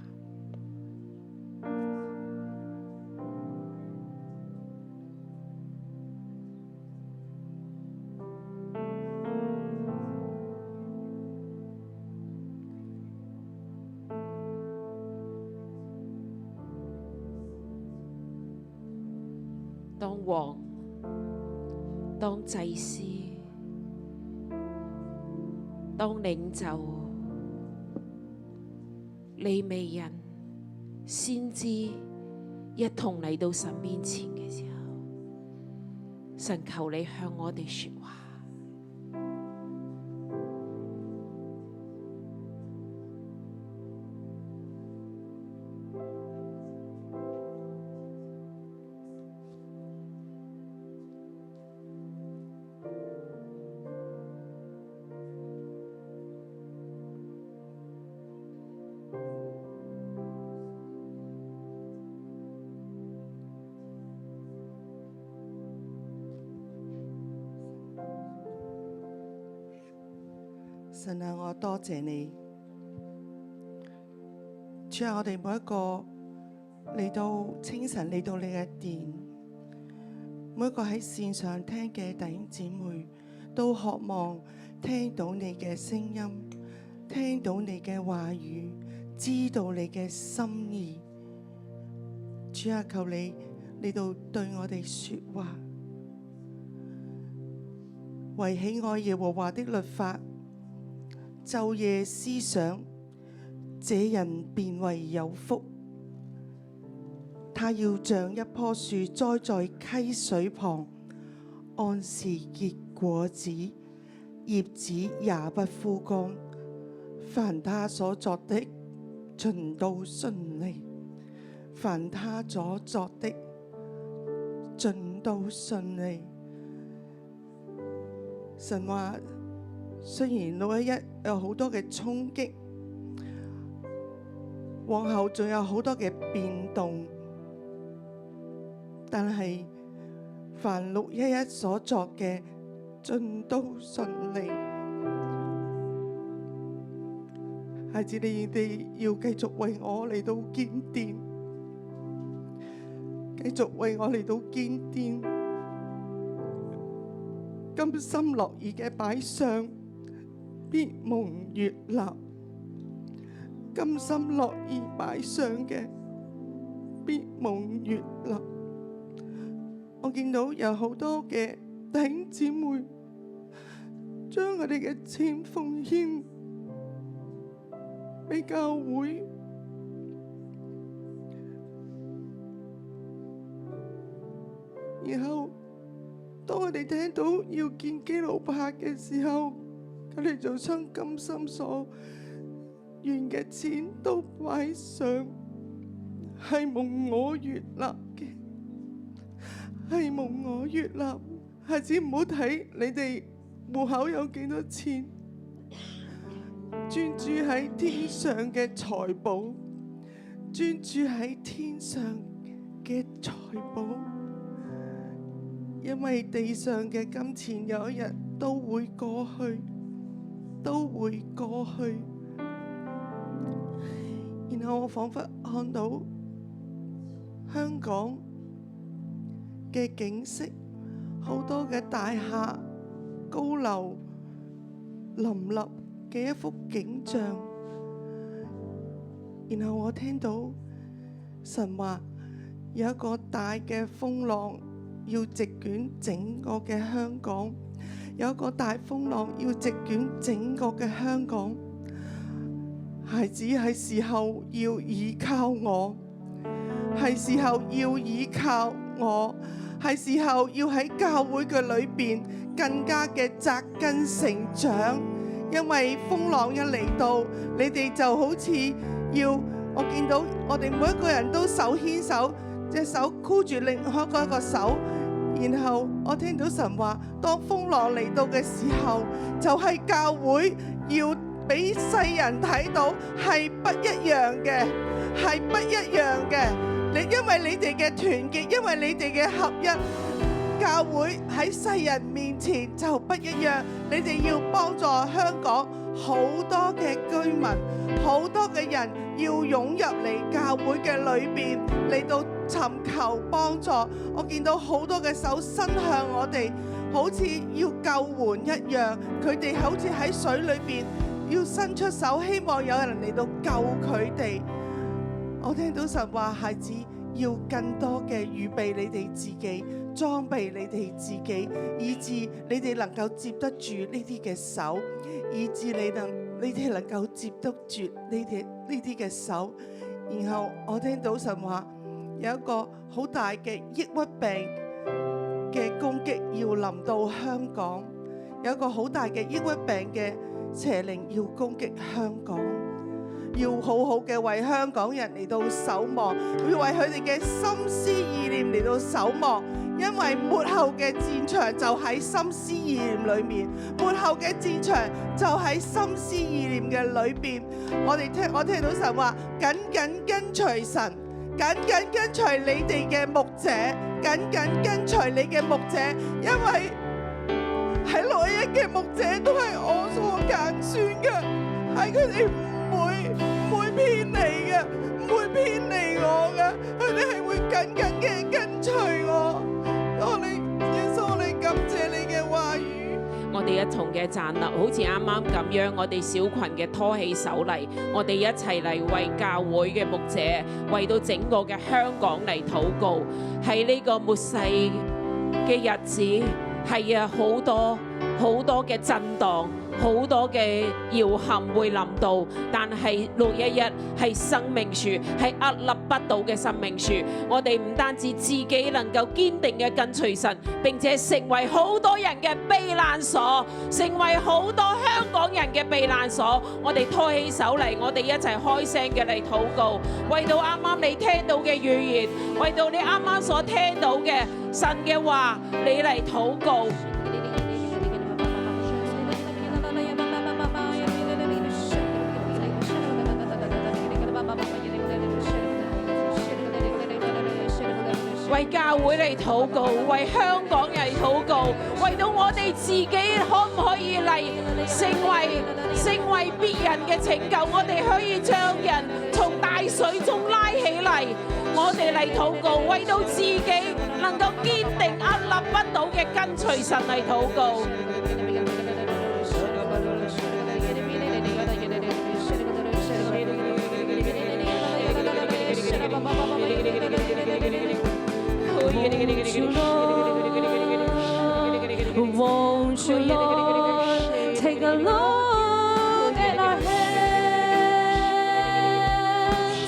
當王、當祭司、當領袖、利未人、先知一同嚟到神面前嘅時候，神求你向我哋說話。神啊，我多謝你。主啊，我哋每一個嚟到清晨嚟到你嘅殿，每一個喺線上聽嘅弟兄姊妹，都渴望聽到你嘅聲音，聽到你嘅話語，知道你嘅心意。主啊，求你嚟到對我哋說話，為喜愛耶和華的律法，晝夜思想，這人便為有福。他要像一棵樹栽在溪水旁，按時結果子，葉子也不枯乾。凡他所作的，盡都順利；凡他所作的，盡都順利。神話，雖然611有好多嘅衝擊，往後仲有好多嘅變動，但係凡611所作嘅盡都順利。孩子，你哋要繼續為我嚟到堅定，繼續為我嚟到堅定，甘心樂意嘅擺上，必蒙悅納；甘心樂意擺上嘅，必蒙悅納。我見到有好多嘅弟兄姊妹，將佢哋嘅錢奉獻俾教會，然後當我哋聽到要建基路伯嘅時候，佢哋就將甘心所願嘅錢都擺上，係蒙我悅納嘅，係蒙我悅納。孩子，唔好睇你哋戶口有幾多錢，專注喺天上嘅財寶，專注喺天上嘅財寶，因為地上嘅金錢有一日都會過去，都會過去。然後我彷彿看到香港嘅景色，好多嘅大廈、高樓林立嘅一幅景象。然後我聽到神話有一個大嘅風浪要席捲整個嘅香港，有一個大風浪要席捲整個嘅香港。孩子，係時候要倚靠我，係時候要倚靠我，係時候要喺教會嘅裏邊更加嘅扎根成長。因為風浪一嚟到，你哋就好似要，我見到我哋每一個人都手牽手，隻手箍住另外一個手，然後我聽到神話，當風浪嚟到嘅時候，就係教會要俾世人睇到係不一樣嘅，係不一樣嘅。因為你哋嘅團結，因為你哋嘅合一，教會喺世人面前就不一樣，你哋要幫助香港好多嘅居民，好多嘅人要湧入嚟教會嘅裏邊嚟到尋求幫助。我見到好多嘅手伸向我哋，好似要救援一樣，佢哋好似喺水裏邊要伸出手，希望有人嚟到救佢哋。我聽到神話，孩子要更多嘅預備你哋自己，裝備你哋自己，以致你哋能夠接得住呢啲嘅手，以致你哋能夠接得住呢啲嘅手。然後我聽到神話有一個好大嘅抑鬱病嘅攻擊要臨到香港，有一個好大嘅抑鬱病嘅邪靈要攻擊香港，要好好嘅為香港人嚟到守望，要為佢哋嘅心思意念嚟到守望，因為末後嘅戰場就喺心思意念裏面，末後嘅戰場就喺心思意念嘅裏邊。我聽到神話，緊緊跟隨神，緊緊跟隨你哋嘅牧者，緊緊跟隨你嘅牧者，因為喺611嘅牧者都係我所揀選嘅，係佢哋唔會偏離嘅，唔會偏離我嘅，佢哋係會緊緊嘅跟隨我。耶穌，我哋感謝你嘅話語。我哋一同嘅站立，好似啱啱咁樣，我哋小群嘅拖起手嚟，我哋一齊嚟為教會嘅牧者，為到整個嘅香港嚟禱告。喺呢個末世嘅日子，係啊，好多嘅震盪，好多嘅搖撼會臨到，但係611係生命樹，係屹立不倒嘅生命樹。我哋唔單止自己能夠堅定嘅跟隨神，並且成為好多人嘅避難所，成為好多香港人嘅避難所。我哋拖起手嚟，我哋一齊開聲嘅嚟禱告，為到啱啱你聽到嘅預言，為到你啱啱所聽到嘅神嘅話，你嚟禱告。為教會嚟禱告，為香港人嚟禱告，為到我哋自己可唔可以嚟成為別人嘅拯救？我哋可以將人從大水中拉起嚟，我哋嚟禱告，為到自己能夠堅定屹立不倒嘅跟隨神嚟禱告。Won't you, Lord, take a look at our hands,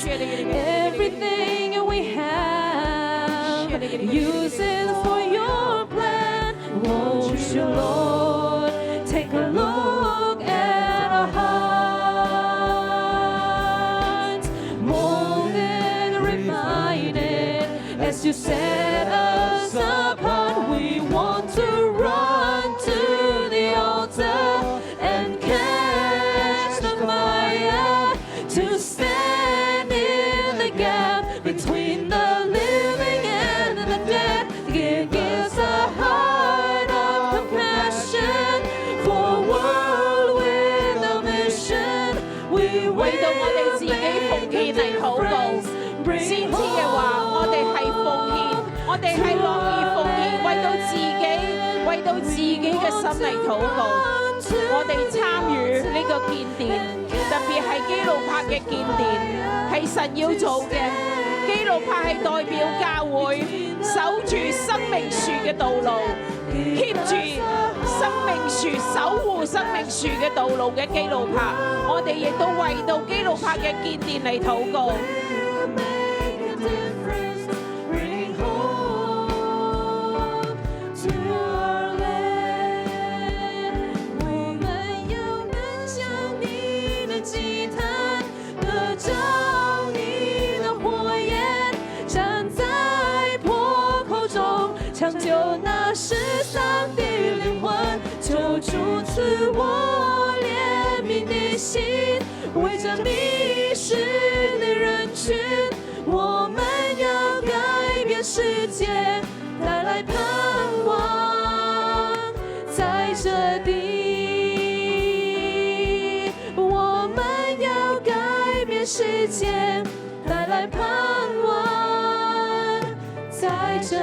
everything we have, use it for your plan. Won't you, Lord, take a look at our hearts, molded, refined, as you set us apart. We want to run to the altar and catch the fire, to stand in the gap between the living and the dead. Give us a heart of compassion for a world with a mission. We 為到我哋自己奉獻嚟禱告，先知嘅話，我哋係奉獻，我哋係樂意奉獻，為到自己嘅心嚟禱告。我哋參與呢個建殿，特別係基路伯嘅建殿，係神要做嘅。基路伯係代表教會守住生命樹嘅道路，keep 住生命樹、守護生命樹嘅道路嘅基路伯，我哋亦都為到基路伯嘅建殿嚟禱告。抢救那失丧的灵魂，救主赐我怜悯的心，为这迷失的人群，我们要改变世界，带来盼望。這地，我們要改變世界，帶來盼望在這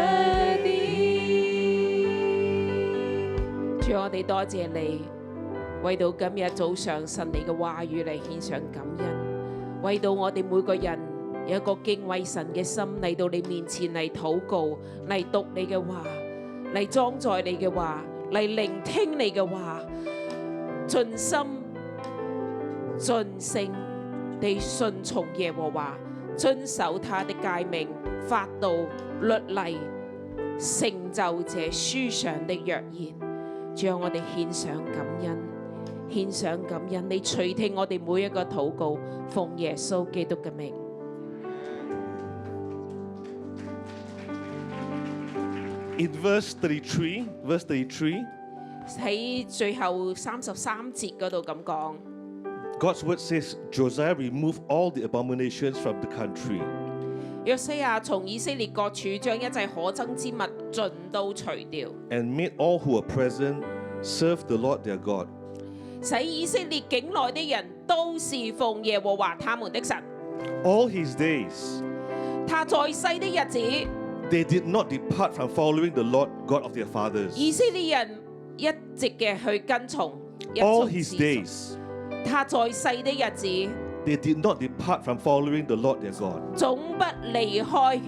地。主，我哋多謝你，為到今日早上神你嘅話語嚟獻上感恩，為到我哋每個人有一個敬畏神嘅心嚟到你面前嚟禱告，嚟讀你嘅話，嚟裝載你嘅話，嚟聆聽你嘅話，盡心盡性地順從耶和華，遵守他的誡命、法度、律例，成就這書上的約言。主啊，我哋獻上感恩，獻上感恩，你垂聽我哋每一個禱告，奉耶穌基督嘅名。In verse 33, 喺最後33節嗰度咁講， God's word says, Josiah removed all the abominations from the country. 約西亞從以色列各處將一切可憎之物盡都除掉， and made all who were present serve the Lord their God. 使以色列境內的人都侍奉耶和華他們的神。 All his days, 他在世的日子， they did not depart from following the Lord God of their fathers. 以色列人一直嘅去跟從，一 All 從 his 事 days, 他在世的日子， they did not depart from following the Lord their God. 總不離開。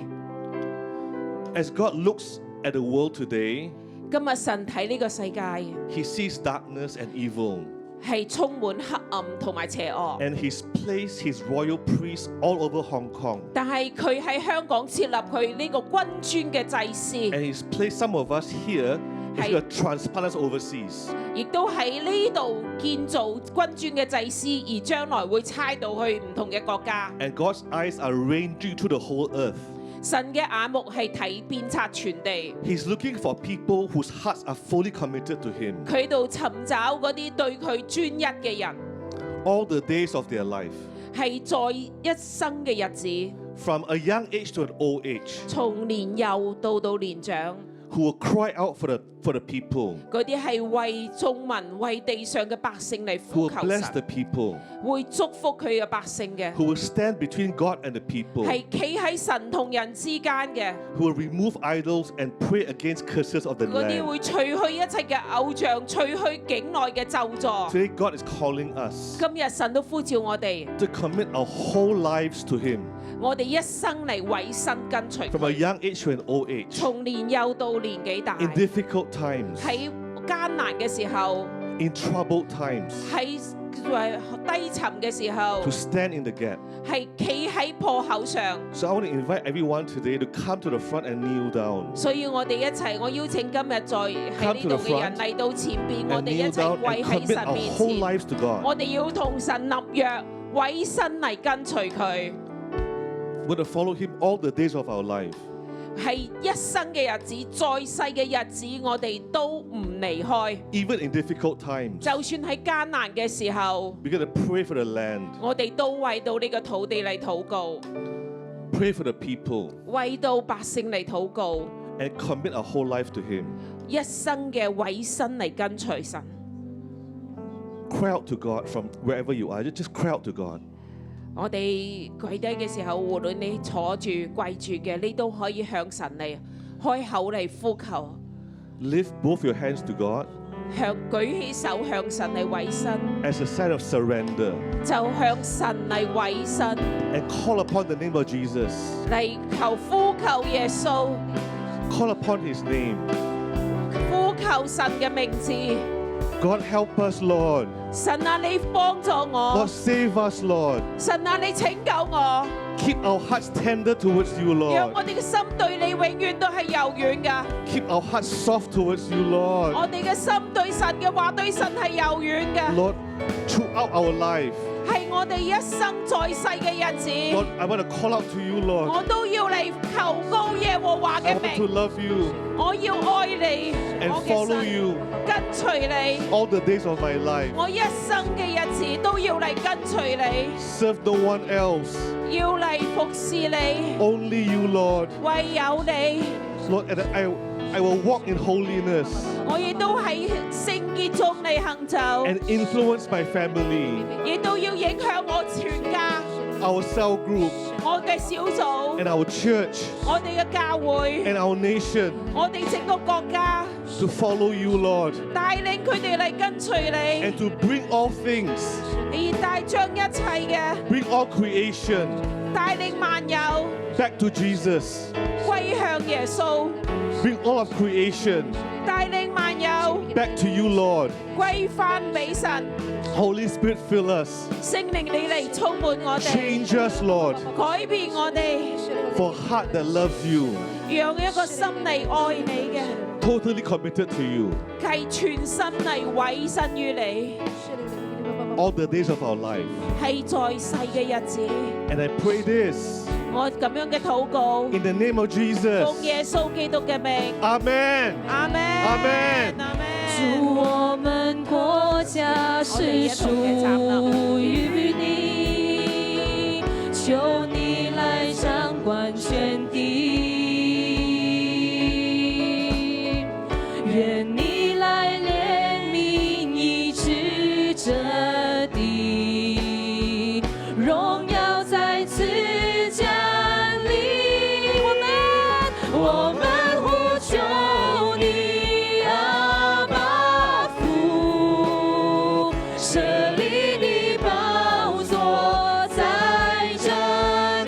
As God looks at the world today, 今日神睇呢個世界 he sees darkness and evil. 係充滿黑暗同埋邪惡， And he's placed his royal priests all over Hong Kong. 但係佢喺香港設立佢呢個君尊嘅祭司， And he's placed some of us here as Hey. we are transplants overseas. 亦都喺呢度建造君尊嘅祭司，而將來會差到去唔同嘅國家。 And God's eyes are ranging through the whole earth. 神嘅眼目係睇遍察全地， He's looking for people whose hearts are fully committed to him 佢度尋找嗰啲對佢專一嘅人， all the days of their life, 係在一生嘅日子， from a young age to an old age, 從年幼到年長， who will cry out for the people, 嗰啲係為眾民、為地上嘅百姓嚟 who 呼 will 求 bless the 神， people, 會祝福佢嘅百姓嘅。 who will stand between God and the people, 係企喺神同人之間嘅， who will remove idols and pray against curses of the 嗰啲 land. 會除去一切嘅偶像，除去境內嘅咒詛。 Today God is calling us 今日神都呼召我哋， to commit our whole lives to him, 我哋一生嚟委身跟隨 from a 佢， young age to an old age, 從年幼到年紀大， in difficult times, 喺艱難嘅時候， in troubled times, 喺低沉嘅時候 to，stand in the gap. 係企喺破口上。 So I want to invite everyone today to come to the front and kneel down. 所以我哋一齊，我邀請今日在喺呢度嘅人嚟到前邊，我 And 哋一 kneel 齊 down 跪 and 喺 commit 神 our 面 whole 前。 lives to God. 我哋要同神立約，委身嚟跟隨佢， We're to follow him all the days of our life. 係一生嘅日子，在世嘅日子，我哋都唔離開。 Even in difficult times, 就算喺艱難嘅時候， we're going to pray for the land, 我哋都為到呢個土地嚟禱告， pray for the people, 為到百姓嚟禱告， and commit our whole life to him. 一生嘅委身嚟跟隨神。 Cry out to God from wherever you are. Just cry out to God. 我哋跪低嘅時候，無論你坐住、跪住嘅，你都可以向神嚟開口嚟呼求， Lift both your hands to God 舉起手向神嚟委身， as a sign of surrender 就向神嚟委身， and call upon the name of Jesus. 嚟求呼求耶穌， Call upon his name. 呼求神嘅名字。 God help us, Lord. 神啊，你幫助 Lord, 我。 save us, Lord. 神啊，你拯救我， Keep our hearts tender towards you, 讓 Lord. 我哋嘅心對你永遠都係柔軟噶。 Keep our hearts soft towards you, Lord. 我哋嘅心對神嘅話對神係柔軟噶， Lord, throughout our life, 係我哋一生在世嘅日子， Lord, I want to call out to you, Lord. 我都要嚟求高耶和華 I 嘅 want to 名， love you 我要愛你， and 我 follow 嘅神 you 跟隨你， all the days of my life. 我一生嘅日子都要嚟跟隨你， Serve no one else, 要嚟服侍你， only you, Lord. 唯有你。 Lord, and I will walk in holiness 我亦都喺聖潔中嚟行走， and influence my family, 亦都要影響我全家、 our cell group, 我嘅小組、 and our church, 我哋嘅教會、 and our nation 我哋整個國家， to follow you, Lord, 帶領佢哋嚟跟隨你， and to bring all things, 而帶將一切嘅 bring all creation 帶領萬有 back to Jesus. 歸向耶穌， Bring all of creation 帶領萬有 back to you, Lord. 歸翻俾神。 Holy Spirit, fill us. 聖靈你嚟充滿我哋， Change us, Lord, 改變我哋， for a heart that loves you, 讓一個心嚟愛你嘅， totally committed to you, 係全心嚟委身於你， all the days of our life. 係在世嘅日子。 And I pray this 我咁樣嘅禱告， in the name of Jesus. 奉耶穌基督嘅名， Amen. 阿門， Amen 阿門。主，我們國家是屬於你，求你來掌管全地，願你來憐憫醫治這地，榮耀再次降臨。我們呼求你，阿爸父，設立你寶座在這裏，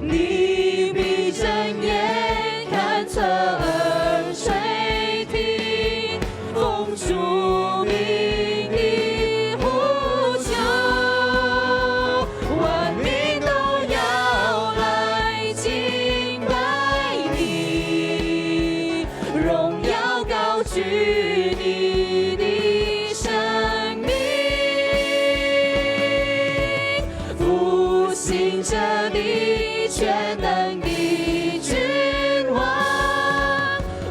你必睜眼看側耳垂聽，奉主名的呼求，萬民都要來敬拜你，榮耀高舉你的生命，復興這地全能的君王，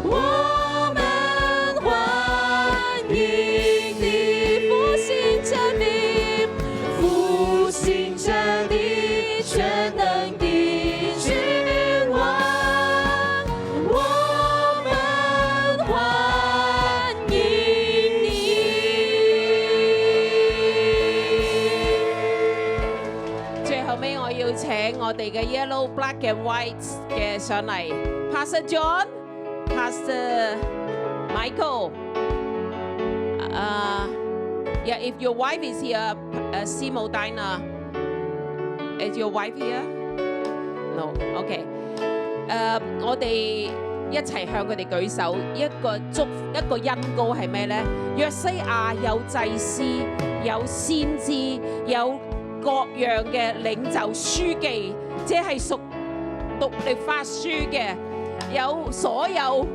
我們歡迎你，復興這地，復興這地全能的君王，我們歡迎你。最後尾我要請我哋嘅 Yellow、Black and White 嘅上嚟，Pastor John、Pastor Michael。Yeah, if your wife is here, Simo Dina, is your wife here? No, OK。我哋一齊向佢哋舉手，一個恩膏係咩咧？約西亞有祭司，有先知，有各樣嘅領袖書記，即係讀律法書嘅，有所有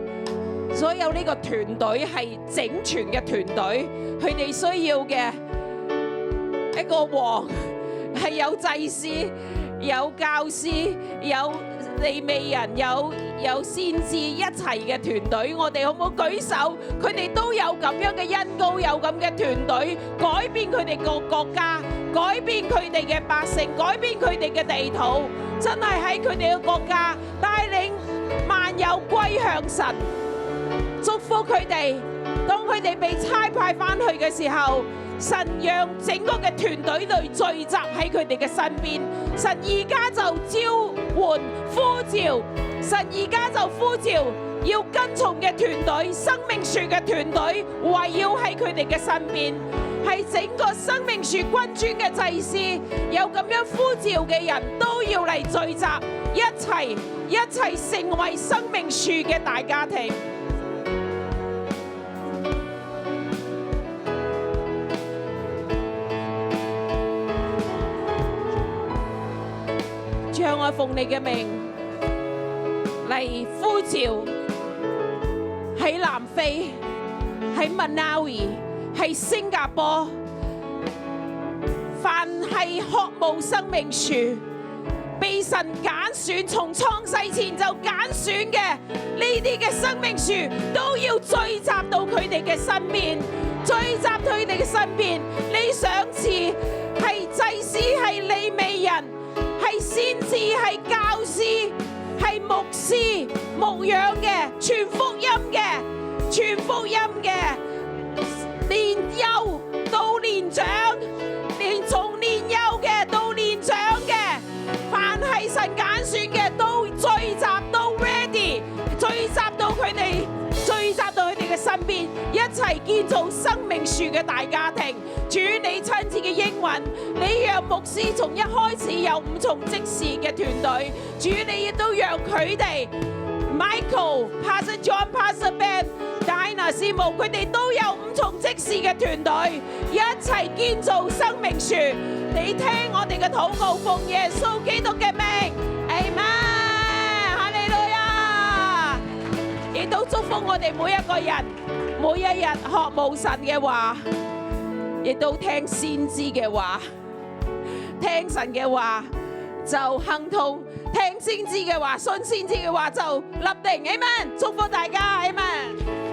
呢個團隊係整全嘅團隊，佢哋需要嘅一個王係有祭司、有教師、有利未人、有先知一齊嘅團隊，我哋好唔好舉手？佢哋都有咁樣嘅恩膏，有咁嘅團隊，改變佢哋個國家，改變佢哋嘅百姓，改變佢哋嘅地土，真係喺佢哋嘅國家帶領萬有歸向神，祝福佢哋。當佢哋被差派翻去嘅時候，神讓整個嘅團隊嚟聚集喺佢哋嘅身邊。神而家就召喚呼召，神而家就呼召要跟從嘅團隊，生命樹嘅團隊圍繞喺佢哋嘅身邊，係整個生命樹君尊嘅祭司，有咁樣呼召嘅人都要嚟聚集，一齊成為生命樹嘅大家庭。將我奉你嘅名嚟呼召喺南非、喺 Malawi、喺新加坡，凡係渴慕生命樹，被神揀選，從創世前就揀選嘅呢啲嘅生命樹，都要聚集到佢哋嘅身邊，聚集到佢哋嘅身邊。你賞賜係祭司，係利未人，係先知，係教師，係牧師、牧養嘅、傳福音嘅、傳福音嘅，年幼到年長，從年幼嘅到年長嘅，凡係神揀選嘅都聚集到 ready， 聚集到佢哋嘅身邊，一齊建造生命樹嘅大家庭。主你親自嘅應允，你讓牧師從一開始有5重職事嘅團隊，主你亦都讓佢哋 Michael、Pastor John、Pastor Ben、Diana 師母，佢哋都有5重職事嘅團隊，一齊建造生命樹。你聽我哋嘅禱告，奉耶穌基督嘅名 ，Amen， 哈利路亞。亦都祝福我哋每一個人，每一日學慕神嘅話，亦都聽先知嘅話，聽神嘅話就亨通，聽先知嘅話，信先知嘅話就立定，Amen。祝福大家，Amen。